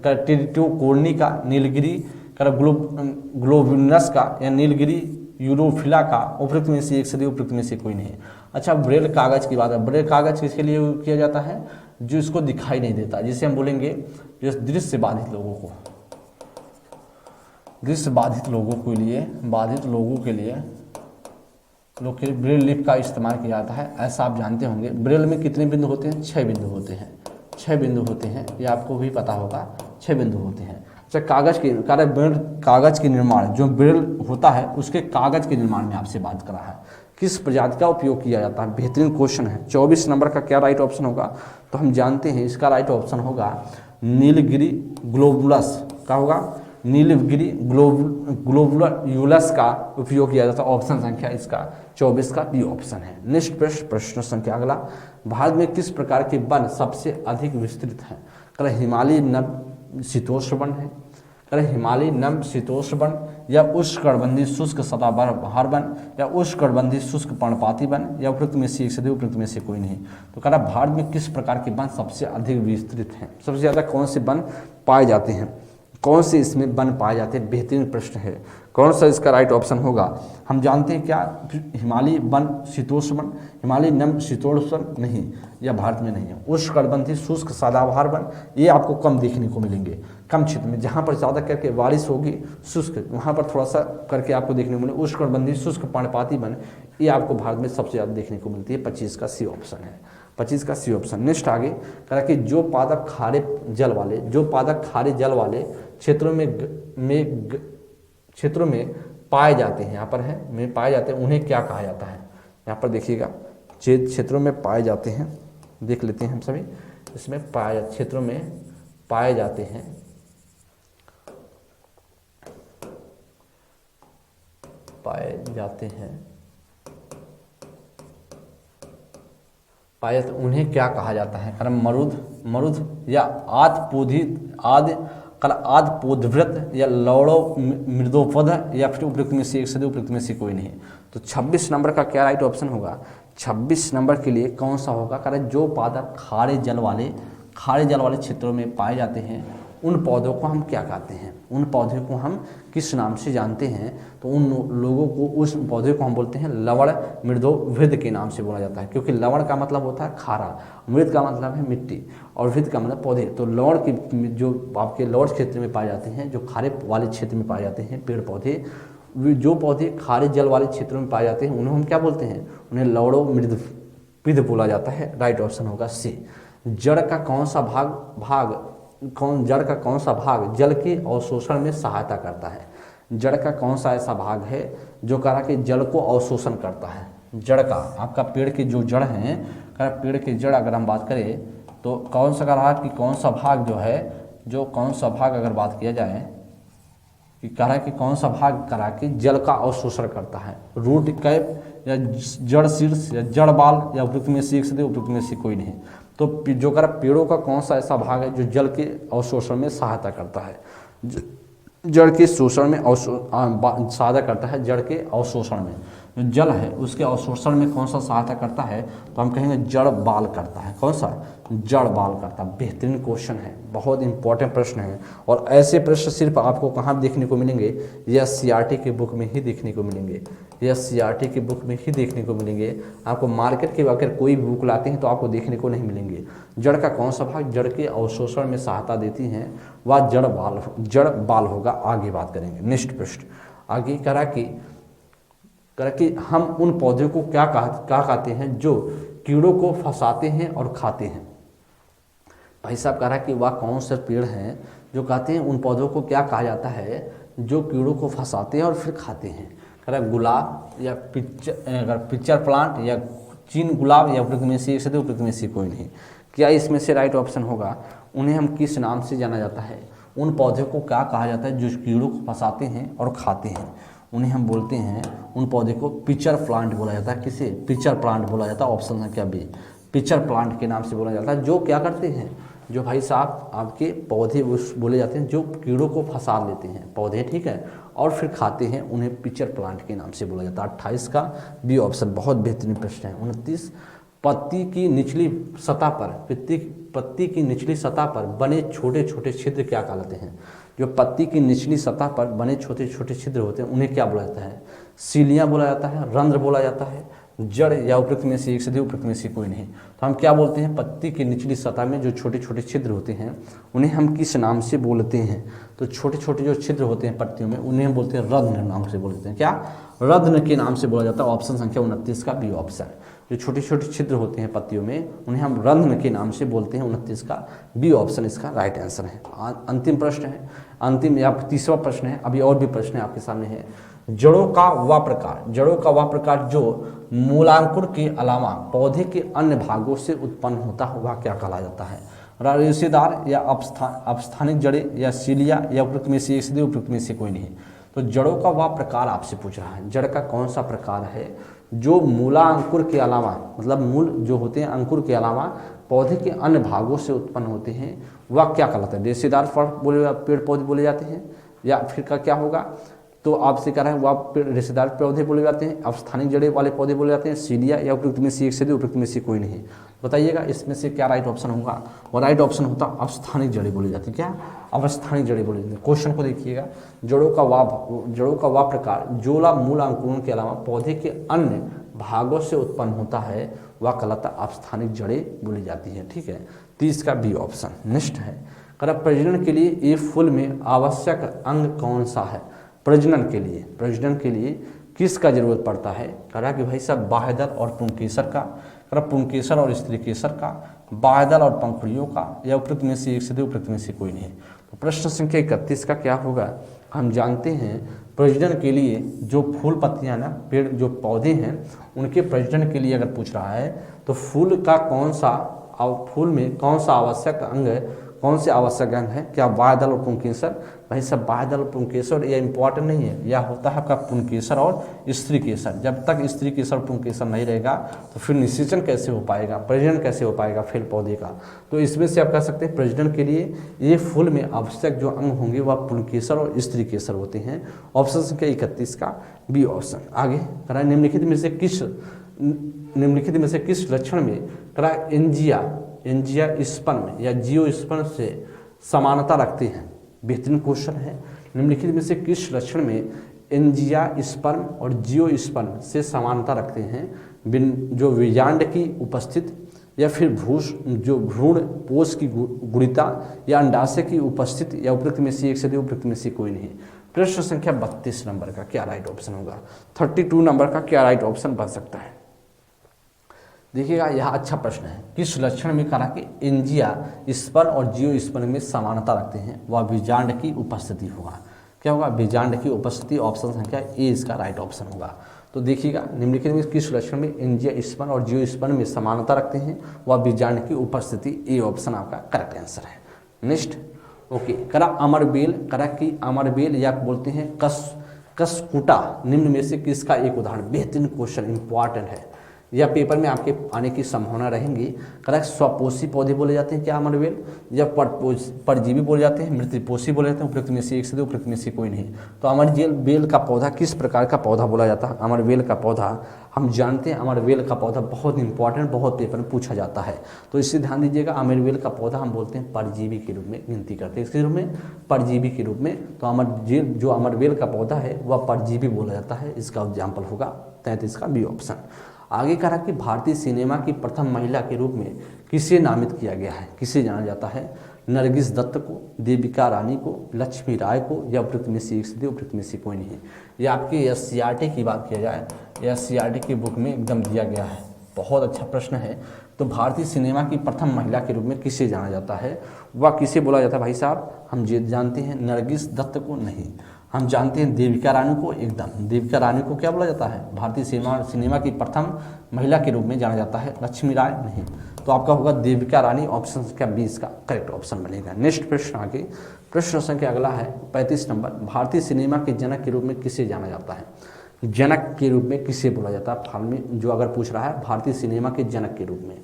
करकिटियोकोर्नी का, नीलगिरी ग्लोबिनस का, या नीलगिरी यूरोफिला का, उपयुक्त में से एक से उपयुक्त में से कोई नहीं। अच्छा, ब्रेल कागज की बात है, ब्रेल कागज किसके लिए किया जाता है, जो इसको दिखाई नहीं देता, जिसे हम बोलेंगे जो दृश्य बाधित लोगों को, बाधित लोगों के लिए ब्रेल लिप का इस्तेमाल किया जाता है, ऐसा आप जानते होंगे। ब्रेल में कितने बिंदु होते हैं, 6 बिंदु होते हैं, 6 बिंदु होते हैं, ये आपको भी पता होगा, 6 बिंदु होते हैं। अच्छा, कागज के निर्माण, जो ब्रेल होता है उसके कागज के निर्माण में आपसे बात करा है, किस प्रजाति का उपयोग किया जाता है। बेहतरीन क्वेश्चन है। 24 नंबर का क्या राइट ऑप्शन होगा, तो हम जानते हैं इसका राइट ऑप्शन होगा नीलगिरी ग्लोबुलस का होगा, नीलगिरी ग्लोबुलस का उपयोग किया जाता है। ऑप्शन संख्या इसका 24 का बी ऑप्शन है। नेक्स्ट प्रश्न संख्या अगला, भारत में किस प्रकार के वन सबसे अधिक विस्तृत हैं। हिमालयी नम शीतोष्ण वन है, हिमालयी नम शीतोष्ण वन, या उष्णकटिबंधीय शुष्क सदाबहार वन या उष्णकटिबंधीय शुष्क पर्णपाती वन या उपयुक्त में से एक से दो, उपयुक्त में से कोई नहीं। तो कह रहा भारत में किस प्रकार के वन सबसे अधिक विस्तृत हैं, सबसे ज़्यादा कौन से वन पाए जाते हैं, कौन से इसमें वन पाए जाते हैं, बेहतरीन प्रश्न है। कौन सा इसका राइट ऑप्शन होगा? हम जानते हैं क्या, हिमालयी वन शीतोष्ण वन, हिमालयी नम शीतोष्ण वन नहीं, यह भारत में नहीं है। उष्णकटिबंधीय शुष्क सदाबहार वन ये आपको कम देखने को मिलेंगे, कम क्षेत्र में, जहाँ पर ज़्यादा करके बारिश होगी शुष्क, वहाँ पर थोड़ा सा करके आपको देखने को मिले। उष्णकटिबंधीय शुष्क पर्णपाती वन ये आपको भारत में सबसे ज़्यादा देखने को मिलती है। 25 का सी ऑप्शन है, 25 का सी ऑप्शन। नेक्स्ट आगे कह रहा कि जो पादप खारे जल वाले, जो पादप खारे जल वाले क्षेत्रों में पाए जाते हैं, यहाँ पर है में पाए जाते हैं, उन्हें क्या कहा जाता है? यहाँ पर देखिएगा, क्षेत्रों में पाए जाते हैं, देख लेते हैं हम सभी। इसमें क्षेत्रों में पाए जाते हैं, उन्हें क्या कहा जाता है? कारण मरुद या आदपोधव्रत या लौड़ो मृदोपध या फिर उपयुक्त में से एक से दो, उपयुक्त में से कोई नहीं। तो 26 नंबर का क्या राइट ऑप्शन होगा? 26 नंबर के लिए कौन सा होगा? कारण जो पादप खारे जल वाले क्षेत्रों में पाए जाते हैं उन पौधों को हम क्या कहते हैं, उन पौधे को हम किस नाम से जानते हैं? तो उन लोगों को, उस पौधे को हम बोलते हैं लवण मृदोवृद के नाम से बोला जाता है, क्योंकि लवण का मतलब होता है खारा, मृद का मतलब है मिट्टी और वृद का मतलब पौधे। तो लवण की जो आपके लवण क्षेत्र में पाए जाते हैं, जो खारे वाले क्षेत्र में पाए जाते हैं पेड़ पौधे, जो पौधे खारे जल वाले क्षेत्रों में पाए जाते हैं उन्हें हम क्या बोलते हैं? उन्हें लवणो मृदविद बोला जाता है। राइट ऑप्शन होगा सी। जड़ का कौन सा भाग जल के अवशोषण में सहायता करता है? जड़ का कौन सा ऐसा भाग है जो कह रहा कि जल को अवशोषण करता है? जड़ का, आपका पेड़ के जो जड़ हैं, पेड़ के जड़ अगर हम बात करें तो कौन सा कह रहा कि कौन सा भाग जो है, जो कौन सा भाग अगर बात किया जाए कि कह रहा है कि कौन सा भाग कह रहा कि जल का अवशोषण करता है? रूट कैप या जड़ शीर्ष या जड़ बाल या उपयुक्त में से एक से दो, उपयुक्त में से कोई नहीं। तो जो कह रहा पेड़ों का कौन सा ऐसा भाग है जो जल के अवशोषण में सहायता करता है? जड़ के शोषण में सहायता करता है, जड़ के अवशोषण में। जो जल है उसके अवशोषण में कौन सा सहायता करता है? तो हम कहेंगे जड़ बाल करता है। कौन सा? जड़ बाल करता। बेहतरीन क्वेश्चन है, बहुत इंपॉर्टेंट प्रश्न है, और ऐसे प्रश्न सिर्फ आपको कहाँ देखने को मिलेंगे? यह सीआरटी के बुक में ही देखने को मिलेंगे, यह सीआरटी के बुक में ही देखने को मिलेंगे। आपको मार्केट के अगर कोई भी बुक लाते हैं तो आपको देखने को नहीं मिलेंगे। जड़ का कौन सा भाग जड़ के अवशोषण में सहायता देती हैं? वह जड़ बाल होगा। आगे बात करेंगे। नेक्स्ट प्रश्न आगे करा कि हम उन पौधों को क्या कहते हैं जो कीड़ों को फंसाते हैं और खाते हैं? भाई साहब कह रहा है कि वह कौन से पेड़ हैं जो कहते हैं उन पौधों को क्या कहा जाता है जो कीड़ों को फंसाते हैं और फिर खाते हैं? कह रहा है गुलाब या पिक्चर प्लांट या चीन गुलाब या उपयुक्त में से एक से दो, उपयुक्त में से कोई नहीं। क्या इसमें से राइट ऑप्शन होगा? उन्हें हम किस नाम से जाना जाता है? उन पौधों को क्या कहा जाता है जो कीड़ों को फंसाते हैं और खाते हैं? उन्हें हम बोलते हैं, उन पौधे को पिक्चर प्लांट बोला जाता है। किसे? पिक्चर प्लांट बोला जाता है। ऑप्शन संख्या बी, पिक्चर प्लांट के नाम से बोला जाता है। जो क्या करते हैं, जो भाई साहब आपके पौधे उस बोले जाते हैं जो कीड़ों को फंसा लेते हैं पौधे, ठीक है, और फिर खाते हैं, उन्हें पिक्चर प्लांट के नाम से बोला जाता है। 28 का बी ऑप्शन। बहुत बेहतरीन प्रश्न है। 29, पत्ती की निचली सतह पर बने छोटे छोटे छिद्र क्या कहलाते हैं? जो पत्ती की निचली सतह पर बने छोटे छोटे छिद्र होते हैं उन्हें क्या बोला जाता है? सीलियाँ बोला जाता है, रंध्र बोला जाता है, जड़ या उपयुक्त में से एक से दो, उपयुक्त में से कोई नहीं। तो हम क्या बोलते हैं? पत्ती की निचली सतह में जो छोटे छोटे छिद्र होते हैं उन्हें हम किस नाम से बोलते हैं? तो छोटे छोटे जो छिद्र होते हैं पत्तियों में उन्हें हम बोलते हैं रंध्र नाम से बोलते हैं। क्या? रंध्र के नाम से बोला जाता है। ऑप्शन संख्या 29 का बी ऑप्शन। जो छोटे छोटे छिद्र होते हैं पत्तियों में उन्हें हम रंध्र के नाम से बोलते हैं। 29 का बी ऑप्शन इसका राइट आंसर है। अंतिम प्रश्न है, अंतिम या तीसरा प्रश्न है। अभी और भी प्रश्न आपके सामने है। जड़ों का वह प्रकार जो मूलांकुर के अलावा पौधे के अन्य भागों से उत्पन्न होता है वह क्या कहा जाता है? रेशेदार या अपस्थानिक जड़ें या सीलिया या उपयुक्त में से एक से दो, उपयुक्त में से कोई नहीं। तो जड़ों का वह प्रकार आपसे पूछ रहा है। जड़ का कौन सा प्रकार है जो मूला अंकुर के अलावा, मतलब मूल जो होते हैं अंकुर के अलावा पौधे के अन्य भागों से उत्पन्न होते हैं, वह क्या कहलाता है? रेशेदार पेड़ पौधे बोले जाते हैं, या फिर का क्या होगा? तो आपसे कह रहा है वह रेशेदार पौधे बोले जाते हैं, अवस्थानिक जड़ें वाले पौधे बोले जाते हैं, सीढ़िया या उपयुक्त में से एक से उपयुक्त में से कोई नहीं। बताइएगा इसमें से क्या राइट ऑप्शन होगा। और राइट ऑप्शन होता अवस्थानिक जड़ें बोली जाती है। क्या? अवस्थानिक जड़ें बोली जाती है। क्वेश्चन को देखिएगा, जड़ों का वह प्रकार जोला मूल अंकुरण के अलावा पौधे के अन्य भागों से उत्पन्न होता है वह कहलाता अवस्थानिक जड़ें बोली जाती है। ठीक है, 30 का बी ऑप्शन। नेक्स्ट है, प्रजनन के लिए एक फूल में आवश्यक अंग कौन सा है? प्रजनन के लिए किसका जरूरत पड़ता है? कह कि भाई साहब बाह्यदल और पुंकेसर का, पुंकेसर और स्त्री केसर का, बाह्यदल और पंखुड़ियों का, या उपयुक्त में से एक से उपयुक्त में से कोई नहीं। तो प्रश्न संख्या 31 का क्या होगा? हम जानते हैं प्रजनन के लिए जो फूल पत्तियां ना, पेड़ जो पौधे हैं उनके प्रजनन के लिए अगर पूछ रहा है तो फूल में कौन सा आवश्यक अंग है, कौन से आवश्यक अंग है? क्या बाह्यदल और पुंकेसर? भाई सब बाह्यदल और पुंकेसर यह इंपॉर्टेंट नहीं है, यह होता है आपका पुंकेसर और स्त्री केसर। जब तक स्त्री केसर और पुंकेसर नहीं रहेगा तो फिर निषेचन कैसे हो पाएगा, प्रजनन कैसे हो पाएगा फिर पौधे का। तो इसमें से आप कह सकते हैं प्रजनन के लिए ये फूल में आवश्यक जो अंग होंगे वह पुंकेसर और स्त्री केसर होते हैं। ऑप्शन संख्या 31 का बी ऑप्शन। आगे करा निम्नलिखित में से किस लक्षण में करा एंजियोस्पर्म या जियोस्पर्म से समानता रखते हैं? बेहतरीन क्वेश्चन है। निम्नलिखित में से किस लक्षण में एंजियोस्पर्म और जियोस्पर्म से समानता रखते हैं? जो वीजांड की उपस्थित, या फिर भ्रूण पोष की गुणिता, या अंडाशय की उपस्थित, या उपयुक्त में से एक से उपयुक्त में से कोई नहीं। प्रश्न संख्या 32 नंबर का क्या राइट ऑप्शन होगा? 32 नंबर का क्या राइट ऑप्शन बन सकता है? देखिएगा यह अच्छा प्रश्न है। किस लक्षण में कहा कि एंजियोस्पर्म और जियोस्पर्म में समानता रखते हैं? वह बीजांड की उपस्थिति होगा। क्या होगा? बीजांड की उपस्थिति। ऑप्शन संख्या ए इसका राइट ऑप्शन होगा। तो देखिएगा निम्नलिखित में किस लक्षण में एंजियोस्पर्म और जियोस्पर्म में समानता रखते हैं? वह बीजांड की उपस्थिति। ए ऑप्शन आपका करेक्ट आंसर है। नेक्स्ट ओके, अमरबेल या बोलते हैं कसकुटा, निम्न में से किसका एक उदाहरण? बेहतरीन क्वेश्चन, इंपॉर्टेंट है, या पेपर में आपके आने की संभावना रहेंगी। करेक्ट, स्वपोषी पौधे बोले जाते हैं क्या अमरबेल, या परजीवी बोले जाते हैं, मृतपोषी बोले जाते हैं, उपयुक्त में से एक से उपयुक्त में से कोई नहीं। तो अमरबेल का पौधा किस प्रकार का पौधा बोला जाता है? अमरबेल का पौधा हम जानते हैं, अमरबेल का पौधा बहुत इंपॉर्टेंट, बहुत पेपर में पूछा जाता है, तो इससे ध्यान दीजिएगा। अमरबेल का पौधा हम बोलते हैं परजीवी के रूप में गिनती करते हैं, इसके रूप में परजीवी के रूप में। तो जो अमरबेल का पौधा है वह परजीवी बोला जाता है। इसका एग्जाम्पल होगा 33 का बी ऑप्शन। आगे कहा कि भारतीय सिनेमा की प्रथम महिला के रूप में किसे नामित किया गया है? किसे जाना जाता है? नरगिस दत्त को, देविका रानी को, लक्ष्मी राय को, या उपयुक्त में से एक से उपयुक्त में से कोई नहीं। ये आपके एससीईआरटी की बात किया जाए, एससीईआरटी की बुक में एकदम दिया गया है, बहुत अच्छा प्रश्न है। तो भारतीय सिनेमा की प्रथम महिला के रूप में किसे जाना जाता है? वह किसे बोला जाता है भाई साहब? हम जानते हैं नरगिस दत्त को नहीं, हम जानते हैं देविका रानी को। एकदम देविका रानी को क्या बोला जाता है? भारतीय सिनेमा की प्रथम महिला के रूप में जाना जाता है। लक्ष्मी राय नहीं। तो आपका होगा देविका रानी। ऑप्शन संख्या 20 का करेक्ट ऑप्शन बनेगा। नेक्स्ट प्रश्न आगे, प्रश्न संख्या अगला है 35 नंबर। भारतीय सिनेमा के जनक के रूप में किसे जाना जाता है? जनक के रूप में किसे बोला जाता है? हाल में जो अगर पूछ रहा है भारतीय सिनेमा के जनक के रूप में,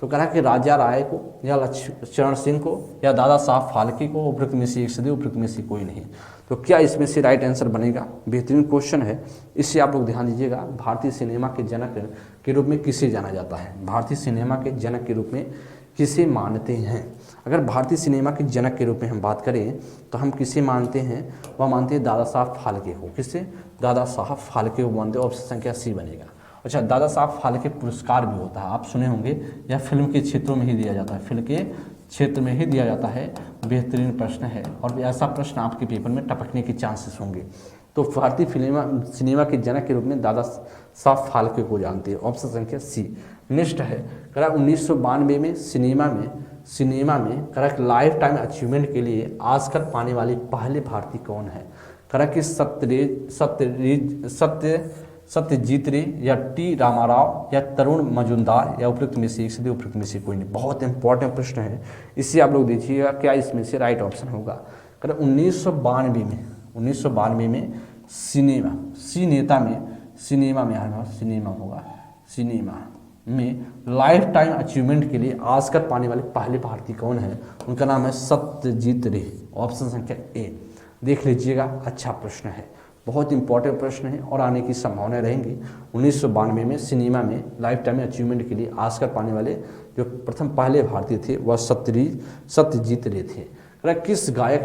तो कह रहा है कि राजा राय को, या लक्ष्मण सिंह को, या दादा साहब फाल्के को, उपयुक्त में से एक से उपयुक्त में से कोई नहीं। तो क्या इसमें से राइट आंसर बनेगा? बेहतरीन क्वेश्चन है, इससे आप लोग ध्यान दीजिएगा। भारतीय सिनेमा के जनक के रूप में किसे जाना जाता है? भारतीय सिनेमा के जनक के रूप में किसे मानते हैं? अगर भारतीय सिनेमा के जनक के रूप में हम बात करें तो हम किसे मानते हैं? वह मानते हैं दादा साहब फाल्के को। किसे? दादा साहब फाल्के को मानते हैं। ऑप्शन संख्या सी बनेगा। अच्छा, दादा साहब फाल्के पुरस्कार भी होता है, आप सुने होंगे, या फिल्म के क्षेत्रों में ही दिया जाता है, फिल्म के क्षेत्र में ही दिया जाता है। बेहतरीन प्रश्न है, और ऐसा प्रश्न आपके पेपर में टपकने के चांसेस होंगे। तो भारतीय सिनेमा के जनक के रूप में दादा साहब फाल्के को जानते हैं। ऑप्शन संख्या सी। नेक्स्ट है, करा 1992 में सिनेमा में करा लाइफ टाइम अचीवमेंट के लिए ऑस्कर पाने वाले पहले भारतीय कौन है? करा कि सत्यजीत रे, या टी रामाराव, या तरुण मजुमदार, या उपयुक्त में से एक से उपयुक्त में से कोई नहीं। बहुत इंपॉर्टेंट प्रश्न है, इससे आप लोग देखिएगा क्या इसमें से राइट ऑप्शन होगा। करा 1992 में सिनेमा में लाइफ टाइम अचीवमेंट के लिए ऑस्कर पाने वाले पहले भारतीय कौन है? उनका नाम है सत्यजीत रे। ऑप्शन संख्या ए। देख लीजिएगा, अच्छा प्रश्न है। बहुत इंपॉर्टेंट प्रश्न है और आने की संभावनाएं रहेंगी। 1992 में सिनेमा में लाइफ टाइम अचीवमेंट के लिए ऑस्कर पाने वाले जो प्रथम पहले भारतीय थे वह सत्यजीत रे थे। किस गायक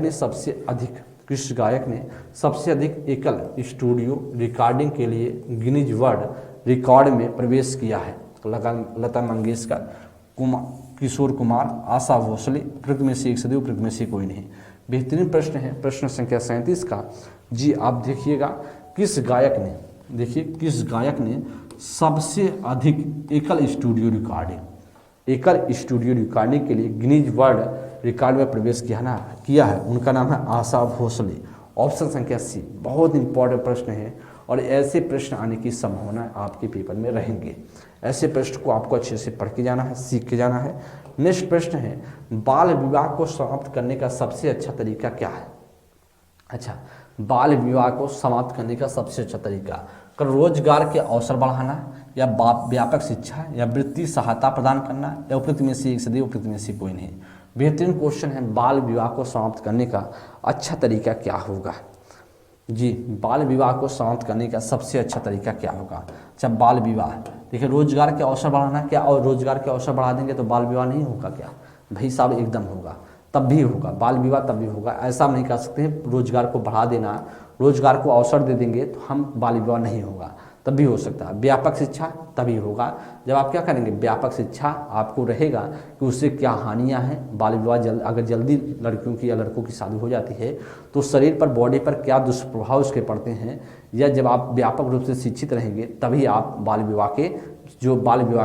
ने सबसे अधिक एकल स्टूडियो रिकॉर्डिंग के लिए गिनीज वर्ल्ड रिकॉर्ड में प्रवेश किया है? लता मंगेशकर, किशोर कुमार, आशा भोसले, उपयुक्त में से एक सदी, उपयुक्त में से कोई नहीं। बेहतरीन प्रश्न है, प्रश्न संख्या 37 का। जी आप देखिएगा, किस गायक ने सबसे अधिक एकल स्टूडियो रिकॉर्डिंग के लिए गिनीज वर्ल्ड रिकॉर्ड में प्रवेश किया है? उनका नाम है आशा भोसले। ऑप्शन संख्या सी। बहुत इंपॉर्टेंट प्रश्न है और ऐसे प्रश्न आने की संभावना आपके पेपर में रहेंगे। ऐसे प्रश्न को आपको अच्छे से पढ़ के जाना है, सीख के जाना है। नेक्स्ट प्रश्न है, बाल विवाह को समाप्त करने का सबसे अच्छा तरीका क्या है? अच्छा, बाल विवाह को समाप्त करने का सबसे अच्छा तरीका रोजगार के अवसर बढ़ाना, या व्यापक शिक्षा, या वित्तीय सहायता प्रदान करना, या उपयुक्त में से एक सदी, उपयुक्त में से कोई नहीं। बेहतरीन क्वेश्चन है, बाल विवाह को समाप्त करने का अच्छा तरीका क्या होगा? जी, बाल विवाह को समाप्त करने का सबसे अच्छा तरीका क्या होगा? अच्छा, बाल विवाह, देखिए रोजगार के अवसर बढ़ाना, क्या और रोजगार के अवसर बढ़ा देंगे तो बाल विवाह नहीं होगा क्या? भाई साहब एकदम होगा, तब भी होगा बाल विवाह, तब भी होगा। ऐसा हम नहीं कर सकते हैं रोजगार को बढ़ा देना, रोजगार को अवसर दे देंगे तो हम बाल विवाह नहीं होगा, तब भी हो सकता है। व्यापक शिक्षा तभी होगा जब आप क्या करेंगे, व्यापक शिक्षा आपको रहेगा कि उससे क्या हानियां हैं। बाल विवाह अगर जल्दी लड़कियों की या लड़कों की शादी हो जाती है तो शरीर पर, बॉडी पर क्या दुष्प्रभाव उसके पड़ते हैं, या जब आप व्यापक रूप से शिक्षित रहेंगे तभी आप बाल विवाह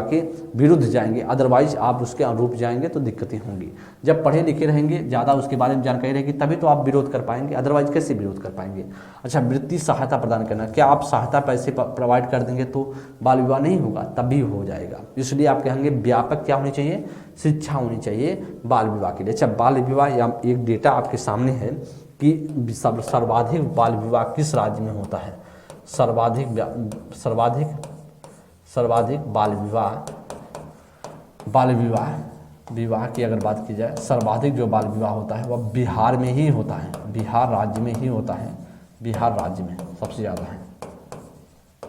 के विरुद्ध जाएंगे, अदरवाइज आप उसके अनुरूप जाएंगे तो दिक्कतें होंगी। जब पढ़े लिखे रहेंगे, ज़्यादा उसके बारे में जानकारी रहेगी, तभी तो आप विरोध कर पाएंगे, अदरवाइज कैसे विरोध कर पाएंगे। अच्छा, वित्तीय सहायता प्रदान करना, क्या आप सहायता पैसे प्रोवाइड कर देंगे तो बाल विवाह नहीं होगा? तब भी हो जाएगा। इसलिए आप कहेंगे व्यापक क्या होनी चाहिए, शिक्षा होनी चाहिए बाल विवाह के लिए। अच्छा, बाल विवाह या एक डेटा आपके सामने है कि सर्वाधिक बाल विवाह किस राज्य में होता है? सर्वाधिक बाल विवाह की अगर बात की जाए, सर्वाधिक जो बाल विवाह होता है वह बिहार में ही होता है, बिहार राज्य में ही होता है, बिहार राज्य में सबसे ज़्यादा है।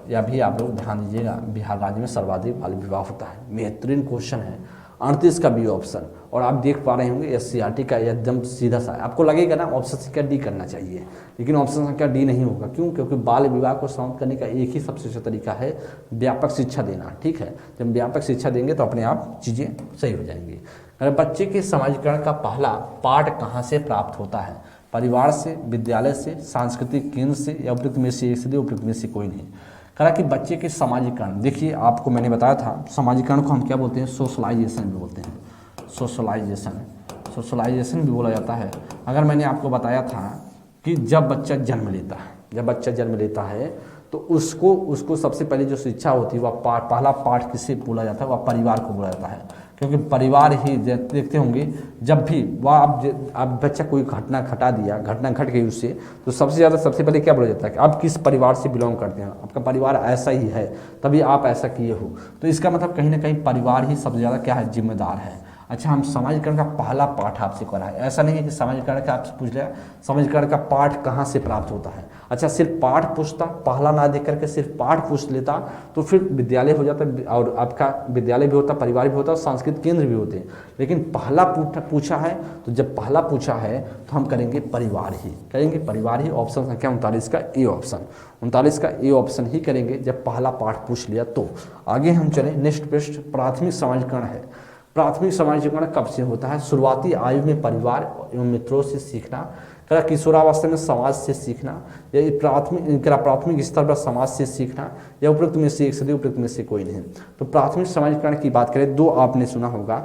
या भी आप लोग ध्यान दीजिएगा, बिहार राज्य में सर्वाधिक बाल विवाह होता है। बेहतरीन क्वेश्चन है, 38 का बी ऑप्शन। और आप देख पा रहे होंगे SCRT का एकदम सीधा सा है। आपको लगेगा ना ऑप्शन संख्या डी करना चाहिए, लेकिन ऑप्शन संख्या डी नहीं होगा। क्यों? क्योंकि बाल विवाह को समाप्त करने का एक ही सबसे अच्छा तरीका है व्यापक शिक्षा देना। ठीक है, जब व्यापक शिक्षा देंगे तो अपने आप चीज़ें सही हो जाएंगी। अगर बच्चे के समाजीकरण का पहला पाठ कहाँ से प्राप्त होता है? परिवार से, विद्यालय से, सांस्कृतिक केंद्र से, या उपयुक्त में से एक से, उपयुक्त में से कोई नहीं। कहा कि बच्चे के समाजीकरण, देखिए आपको मैंने बताया था समाजीकरण को हम क्या बोलते हैं, सोशलाइजेशन भी बोलते हैं। सोशलाइजेशन भी बोला जाता है। अगर मैंने आपको बताया था कि जब बच्चा जन्म लेता है तो उसको सबसे पहले जो शिक्षा होती है वह पहला पाठ किससे बोला जाता है, वह परिवार को बोला जाता है। क्योंकि परिवार ही, देखते होंगे जब भी वह अब बच्चा कोई घटना घट गई उससे, तो सबसे पहले क्या बोला जाता है कि आप किस परिवार से बिलोंग करते हैं, आपका परिवार ऐसा ही है तभी आप ऐसा किए हो। तो इसका मतलब कहीं ना कहीं परिवार ही सबसे ज़्यादा क्या है, जिम्मेदार है। अच्छा, हम समाजीकरण का पहला पाठ आपसे कराएं, ऐसा नहीं है कि समाजीकरण का आपसे पूछ लिया समाजीकरण का पाठ कहाँ से प्राप्त होता है। अच्छा, सिर्फ पाठ पूछता, पहला ना देख करके सिर्फ पाठ पूछ लेता तो फिर विद्यालय हो जाता, और आपका विद्यालय भी होता, परिवार भी होता, और सांस्कृतिक केंद्र भी होते। लेकिन पहला पूछा है, तो जब पहला पूछा है तो हम करेंगे परिवार ही। ऑप्शन संख्या 39 का ए ऑप्शन, 39 का ए ऑप्शन ही करेंगे जब पहला पाठ पूछ लिया तो। आगे हम चलें, नेक्स्ट प्रश्न प्राथमिक समाजीकरण है। प्राथमिक समाजीकरण कब से होता है? शुरुआती आयु में परिवार एवं मित्रों से सीखना, किशोरावस्था में समाज से सीखना, या प्राथमिक स्तर पर समाज से सीखना, या उपयुक्त में से एक से, उपयुक्त में से कोई नहीं। तो प्राथमिक समाजीकरण की बात करें, दो आपने सुना होगा,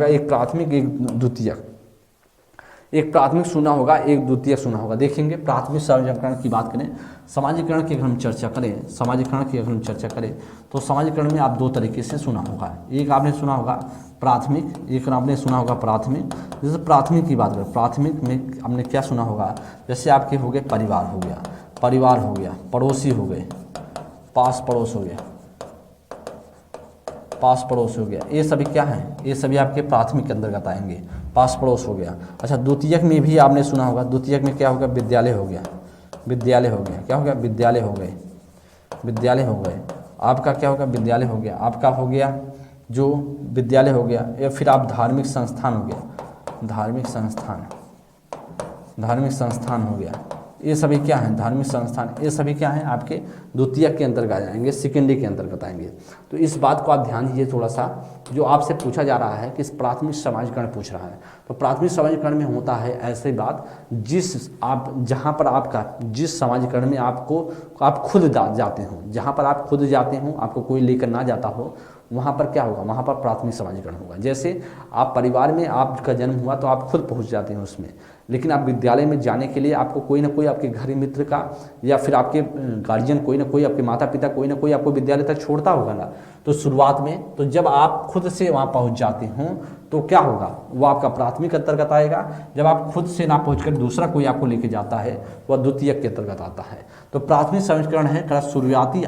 एक प्राथमिक एक द्वितीयक। एक प्राथमिक सुना होगा, एक द्वितीयक सुना होगा। देखेंगे प्राथमिक समाजीकरण की बात करें, समाजीकरण की अगर हम चर्चा करें तो समाजीकरण में आप दो तरीके से सुना होगा। एक आपने सुना होगा प्राथमिक, एक आपने सुना होगा प्राथमिक। जैसे प्राथमिक की बात करें, प्राथमिक में आपने क्या सुना होगा, जैसे आपके हो गए परिवार हो गया, पड़ोसी हो गए, पास पड़ोस हो गया, ये सभी क्या हैं, ये सभी आपके प्राथमिक के अंतर्गत आएंगे। पास पड़ोस हो गया। अच्छा, द्वितीयक में भी आपने सुना होगा, द्वितीयक में क्या होगा, विद्यालय हो गया, विद्यालय हो गया, क्या हो गया, विद्यालय हो गए, विद्यालय हो गए। आपका क्या हो गया, विद्यालय हो गया। आपका हो गया जो विद्यालय हो गया, या फिर आप धार्मिक संस्थान हो गया, धार्मिक संस्थान, धार्मिक संस्थान हो गया। ये सभी क्या हैं, धार्मिक संस्थान, ये सभी क्या हैं, आपके द्वितीयक के अंतर्गत आ जाएंगे, सेकेंडरी के अंतर्गत आएंगे। तो इस बात को आप ध्यान दीजिए थोड़ा सा, जो आपसे पूछा जा रहा है कि इस प्राथमिक समाजीकरण पूछ रहा है, तो प्राथमिक समाजीकरण में होता है ऐसी बात, जिस आप जहाँ पर आपका जिस समाजीकरण में आपको आप खुद जाते हो, जहाँ पर आप खुद जाते हो, आपको कोई लेकर ना जाता हो, वहाँ पर क्या होगा, वहाँ पर प्राथमिक समाजीकरण होगा। जैसे आप परिवार में आपका जन्म हुआ तो आप खुद पहुँच जाते हैं उसमें, लेकिन आप विद्यालय में जाने के लिए आपको कोई ना कोई आपके घर मित्र का या फिर आपके गार्जियन कोई ना कोई, आपके माता पिता कोई ना कोई आपको विद्यालय तक छोड़ता होगा ना। तो शुरुआत में तो जब आप खुद से वहाँ पहुँच जाते हो तो क्या होगा, वो आपका प्राथमिक अंतर्गत आएगा। जब आप खुद से ना पहुँचकर दूसरा कोई आपको लेके जाता है वह द्वितीयक के अंतर्गत आता है। तो प्राथमिक समाजीकरण है शुरुआती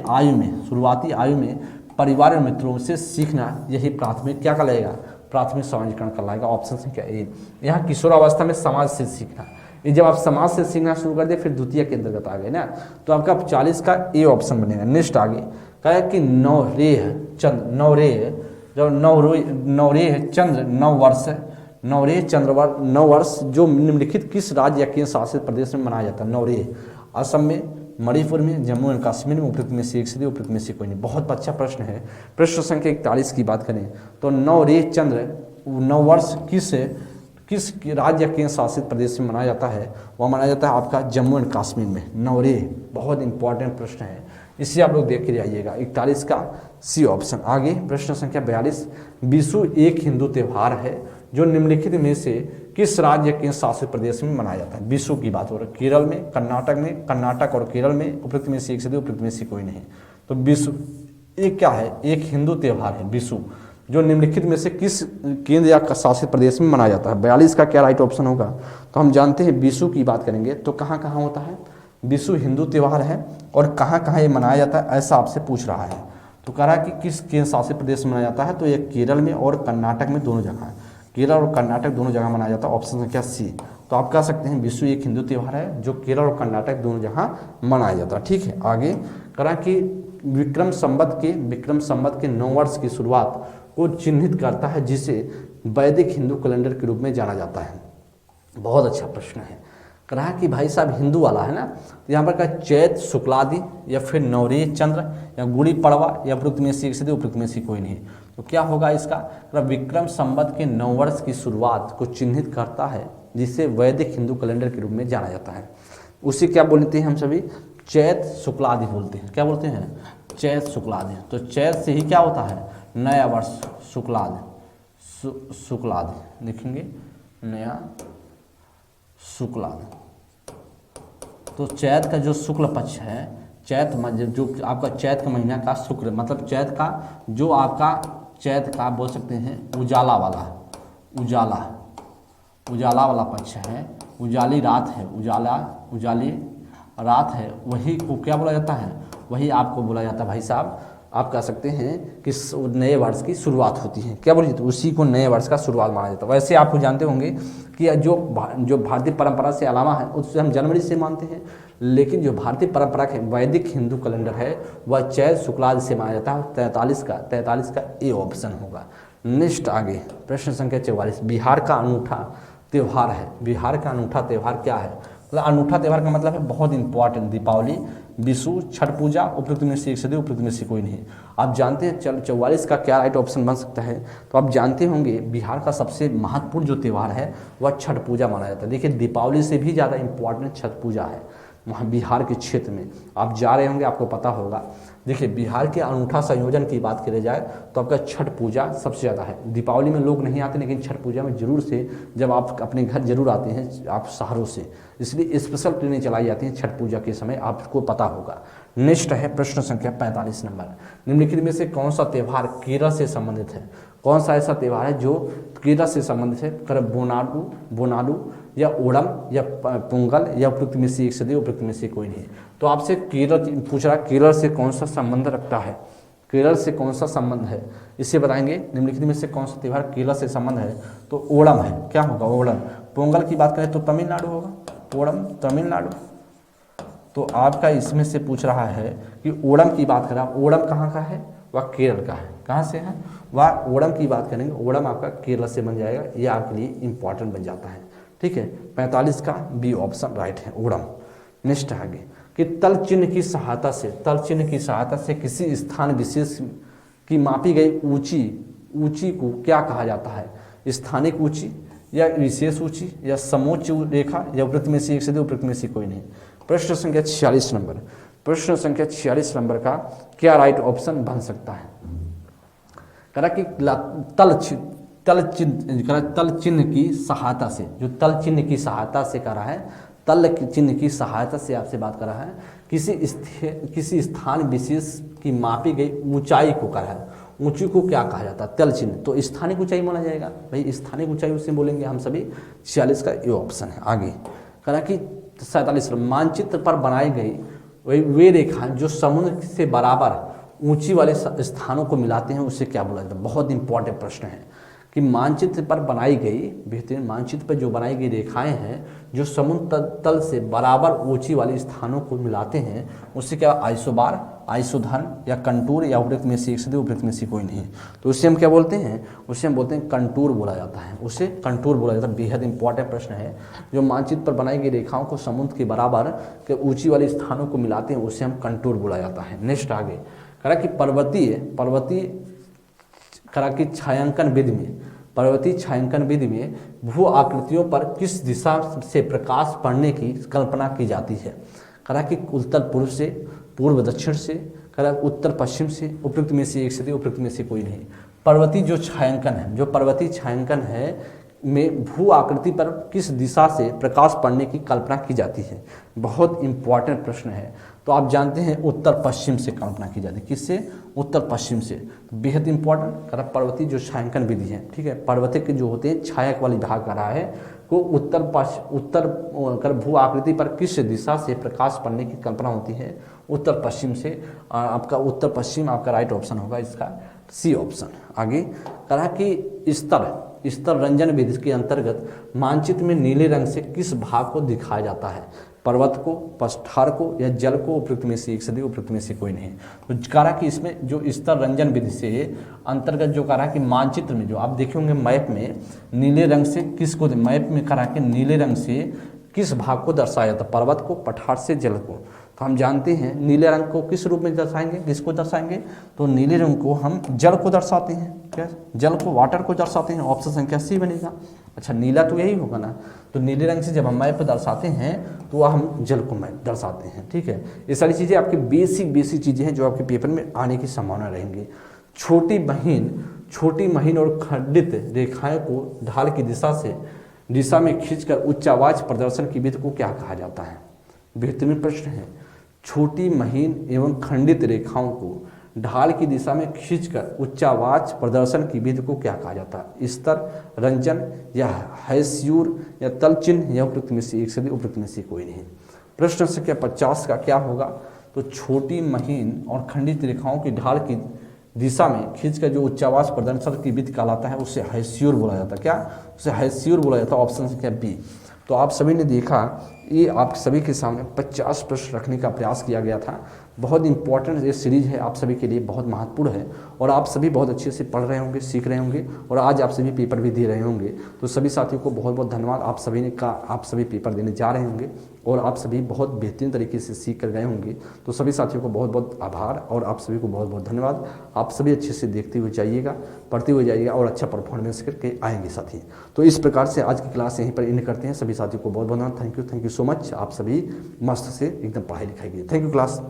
आयु में परिवार और मित्रों से सीखना, यही प्राथमिक क्या कहलाएगा, प्राथमिक समाजीकरण कहलाएगा। ऑप्शन संख्या ए। यहाँ किशोरावस्था में समाज से सीखना, ये जब आप समाज से सीखना शुरू कर दिए फिर द्वितीय के अंतर्गत आ गए ना, तो आपका 40 का ए ऑप्शन बनेगा। नेक्स्ट आगे कहा है कि नवरेह चंद्र 9 वर्ष जो निम्नलिखित किस राज्य या केंद्र शासित प्रदेश में मनाया जाता है। नवरेह असम में, मणिपुर में, जम्मू एंड कश्मीर में, उपयुक्त में से एक से उपयुक्त में से कोई नहीं। बहुत अच्छा प्रश्न है। प्रश्न संख्या 41 की बात करें तो 9 वर्ष किस राज्य केंद्र शासित प्रदेश में मनाया जाता है, वह मनाया जाता है आपका जम्मू एंड कश्मीर में। नवरेह बहुत इंपॉर्टेंट प्रश्न है, इसे आप लोग देख के जाइएगा। 41 का सी ऑप्शन। आगे प्रश्न संख्या 42, विशु एक हिंदू त्यौहार है जो निम्नलिखित में से किस राज्य के शासित प्रदेश में मनाया जाता है। विशु की बात हो रही है, केरल में, कर्नाटक और केरल में, उपयुक्त में से एक से उपयुक्त में से कोई नहीं। तो विशु एक क्या है, एक हिंदू त्यौहार है विशु, जो निम्नलिखित में से किस केंद्र या शासित प्रदेश में मनाया जाता है। 42 का क्या राइट ऑप्शन होगा, तो हम जानते हैं विशु की बात करेंगे तो कहाँ कहाँ होता है। विशु हिंदू त्यौहार है और कहाँ कहाँ ये मनाया जाता है, ऐसा आपसे पूछ रहा है। तो कह रहा है कि किस केंद्र शासित प्रदेश में मनाया जाता है, तो ये केरल में और कर्नाटक में, दोनों जगह है। केरल और कर्नाटक दोनों जगह मनाया जाता है। ऑप्शन संख्या सी। तो आप कह सकते हैं विशु एक हिंदू त्यौहार है जो केरल और कर्नाटक दोनों जगह मनाया जाता है। ठीक है, आगे करा कि विक्रम संवत के 9 वर्ष की शुरुआत को चिन्हित करता है, जिसे वैदिक हिंदू कैलेंडर के रूप में जाना जाता है। बहुत अच्छा प्रश्न है। कहा कि भाई साहब हिंदू वाला है ना, तो यहाँ पर का चैत शुक्लादि या फिर नवरेह चंद्र या गुड़ी पड़वा या उपयुक्त में से एक से उपयुक्त में से कोई नहीं। तो क्या होगा इसका, विक्रम संवत के 9 वर्ष की शुरुआत को चिन्हित करता है, जिसे वैदिक हिंदू कैलेंडर के रूप में जाना जाता है। उसे क्या बोलते हैं हम सभी, चैत शुक्लादि बोलते हैं। क्या बोलते हैं, चैत शुक्लादि। तो चैत से ही क्या होता है, नया वर्ष, शुक्लादि लिखेंगे, नया शुक्लादि। तो चैत का जो शुक्ल पक्ष है, चैत जो आपका चैत का महीना का शुक्र, मतलब चैत का जो आपका चैत का बोल सकते हैं उजाला वाला, उजाला वाला पक्ष है, उजाली रात है, उजाली रात है, वही को क्या बोला जाता है, वही आपको बोला जाता है भाई साहब, आप कह सकते हैं कि नए वर्ष की शुरुआत होती है। क्या बोलिए, तो उसी को नए वर्ष का शुरुआत माना जाता है। वैसे आप जानते होंगे कि जो भारतीय परंपरा से अलावा है उससे हम जनवरी से मानते हैं, लेकिन जो भारतीय परंपरा के वैदिक हिंदू कैलेंडर है वह चैत शुक्लादि से माना जाता है। 43 का ए ऑप्शन होगा। नेक्स्ट आगे प्रश्न संख्या 44, बिहार का अनूठा त्यौहार है। बिहार का अनूठा त्यौहार क्या है, मतलब अनूठा त्यौहार का मतलब है बहुत इंपॉर्टेंट, दीपावली, विशु, छठ पूजा, उपयुक्त में से एक से उपयुक्त में से कोई नहीं। आप जानते हैं 44 का क्या राइट ऑप्शन बन सकता है, तो आप जानते होंगे बिहार का सबसे महत्वपूर्ण जो त्यौहार है वह छठ पूजा माना जाता है। देखिए दीपावली से भी ज़्यादा इंपॉर्टेंट छठ पूजा है वहाँ बिहार के क्षेत्र में। आप जा रहे होंगे, आपको पता होगा। देखिए बिहार के अनूठा संयोजन की बात करी जाए तो आपका छठ पूजा सबसे ज़्यादा है। दीपावली में लोग नहीं आते, लेकिन छठ पूजा में जरूर से जब आप अपने घर जरूर आते हैं आप शहरों से, इसलिए स्पेशल ट्रेनें चलाई जाती हैं छठ पूजा के समय, आपको पता होगा। नेक्स्ट है प्रश्न संख्या 45 नंबर, निम्नलिखित में से कौन सा त्यौहार केरल से संबंधित है। कौन सा ऐसा त्यौहार है जो केरल से संबंधित है, कर बोनालू या ओणम या पोंगल या उपयुक्त में से एक से उपयुक्त में से कोई नहीं। तो आपसे केरल पूछ रहा है, केरल से कौन सा संबंध रखता है, केरल से कौन सा संबंध है, इसे बताएंगे। निम्नलिखित में से कौन सा त्यौहार केरल से संबंध है, तो ओणम है। क्या होगा, ओणम। पोंगल की बात करें तो तमिलनाडु होगा, ओणम तमिलनाडु। तो आपका इसमें से पूछ रहा है कि ओणम की बात करें, ओणम कहाँ का है, वह केरल का है। कहाँ से है, वह ओणम की बात करेंगे, ओणम आपका केरल से बन जाएगा, ये आपके लिए इंपॉर्टेंट बन जाता है। ठीक है, 45 का बी ऑप्शन राइट है, ओणम। नेक्स्ट आगे कि तल चिन्ह की सहायता से, तल चिन्ह की सहायता से किसी स्थान विशेष की मापी गई ऊंची को क्या कहा जाता है, स्थानिक ऊंची या विशेष ऊंची या समोच्च रेखा या वृत्त में से एक से दो, वृत्त में से कोई नहीं। प्रश्न संख्या 46 नंबर, प्रश्न संख्या 46 नंबर का क्या राइट ऑप्शन बन सकता है। करा कि तल चिन्ह की सहायता से, जो तल चिन्ह की सहायता से करा है, तल चिन्ह की सहायता से आपसे बात कर रहा है, किसी स्थान विशेष की मापी गई ऊंचाई को करा है, ऊंची को क्या कहा जाता है, तल चिन्ह, तो स्थानिक ऊंचाई माना जाएगा भाई, स्थानिक ऊंचाई उसे बोलेंगे हम सभी। 46 का ये ऑप्शन है। आगे करा कि 47 मानचित्र पर बनाई गई वे रेखा जो समुद्र से बराबर ऊंची वाले स्थानों को मिलाते हैं उसे क्या बोला जाता है। बहुत इंपॉर्टेंट प्रश्न है कि मानचित्र पर बनाई गई, बेहतरीन मानचित्र पर जो बनाई गई रेखाएं हैं जो समुद्र तल से बराबर ऊंची वाले स्थानों को मिलाते हैं उससे क्या, आइसोबार, आइसोधर्म या कंटूर या वृत्त में से एक से दो, वृत्त में से कोई नहीं। तो उसे हम क्या बोलते हैं, उसे हम बोलते हैं कंटूर बोला जाता है, उसे कंटूर बोला जाता है। बेहद इंपॉर्टेंट प्रश्न है, जो मानचित्र पर बनाई गई रेखाओं को समुद्र के बराबर के ऊंची वाले स्थानों को मिलाते हैं उसे हम कंटूर बोला जाता है। नेक्स्ट आगे करा कि पर्वतीय करा कि छायांकन विधि में, पर्वतीय छायांकन विधि में भू आकृतियों पर किस दिशा से प्रकाश पड़ने की कल्पना की जाती है। करा कि उत्तर पूर्व से, पूर्व दक्षिण से, करा उत्तर पश्चिम से, उपयुक्त में से एक से दो, उपयुक्त में से कोई नहीं। पर्वतीय जो छायांकन है, जो पर्वतीय छायांकन है में भू आकृति पर किस दिशा से प्रकाश पड़ने की कल्पना की जाती है, बहुत इंपॉर्टेंट प्रश्न है। तो आप जानते हैं उत्तर पश्चिम से कल्पना की जाती है, किससे, उत्तर पश्चिम से। तो बेहद इंपॉर्टेंट करा पर्वतीय जो छायांकन विधि है, ठीक है, पर्वतीय के जो होते हैं छायक वाली भाग करा है को उत्तर कर भू आकृति पर किस दिशा से प्रकाश पड़ने की कल्पना होती है, उत्तर पश्चिम से। आपका उत्तर पश्चिम आपका राइट ऑप्शन होगा इसका, सी ऑप्शन। आगे कहा कि स्तर रंजन विधि के अंतर्गत मानचित्र में नीले रंग से किस भाग को दिखाया जाता है, पर्वत को, पठार को या जल को, उपयुक्त में से एक से दो, उपयुक्त में से कोई नहीं। तो कहा कि इसमें जो स्तर रंजन विधि से अंतर्गत जो कहा कि मानचित्र में जो आप देखे होंगे मैप में नीले रंग से किसको, मैप में कहा कि नीले रंग से किस भाग को दर्शाया जाता है, पर्वत को, पठार से जल को। तो हम जानते हैं नीले रंग को किस रूप में दर्शाएंगे, किसको दर्शाएंगे, तो नीले रंग को हम जल को दर्शाते हैं, क्या, जल को, वाटर को दर्शाते हैं। ऑप्शन संख्या सी बनेगा। अच्छा नीला तो यही होगा ना, तो नीले रंग से जब हम मैप दर्शाते हैं तो वह हम जल को मैप दर्शाते हैं। ठीक है, ये सारी चीज़ें आपकी बेसिक चीज़ें हैं जो आपके पेपर में आने की संभावना रहेंगी। छोटी महीन और खंडित रेखाएं को ढाल की दिशा में खींचकर उच्चावाच प्रदर्शन की विधि को क्या कहा जाता है। बेहतरीन प्रश्न है। छोटी महीन एवं खंडित रेखाओं को ढाल की दिशा में खींचकर उच्चावाच प्रदर्शन की विधि को क्या कहा जाता है, स्तर रंजन या हैस्यूर या तल चिन्ह या उपयुक्त में से एक से दो, उपयुक्त में से कोई नहीं। प्रश्न संख्या 50 का क्या होगा, तो छोटी महीन और खंडित रेखाओं की ढाल की दिशा में खींचकर जो उच्चावाच प्रदर्शन की विधि कहलाता है उसे हैस्यूर बोला जाता है। क्या, उसे हैस्यूर बोला जाता है। ऑप्शन संख्या बी। तो आप सभी ने देखा ये आप सभी के सामने 50 प्रश्न रखने का प्रयास किया गया था। बहुत इंपॉर्टेंट ये सीरीज है, आप सभी के लिए बहुत महत्वपूर्ण है और आप सभी बहुत अच्छे से पढ़ रहे होंगे, सीख रहे होंगे और आज आप सभी पेपर भी दे रहे होंगे। तो सभी साथियों को बहुत बहुत धन्यवाद। आप सभी ने कहा आप सभी पेपर देने जा रहे होंगे और आप सभी बहुत बेहतरीन तरीके से सीख कर गए होंगे। तो सभी साथियों को बहुत बहुत आभार और आप सभी को बहुत बहुत धन्यवाद। आप सभी अच्छे से देखते हुए जाइएगा, पढ़ते हुए जाइएगा और अच्छा परफॉर्मेंस करके आएंगे साथी। तो इस प्रकार से आज की क्लास यहीं पर एंड करते हैं। सभी साथियों को बहुत बहुत धन्यवाद। Thank you so much. आप सभी मस्त से एकदम पढ़ाई लिखाई कीजिए। Thank you class.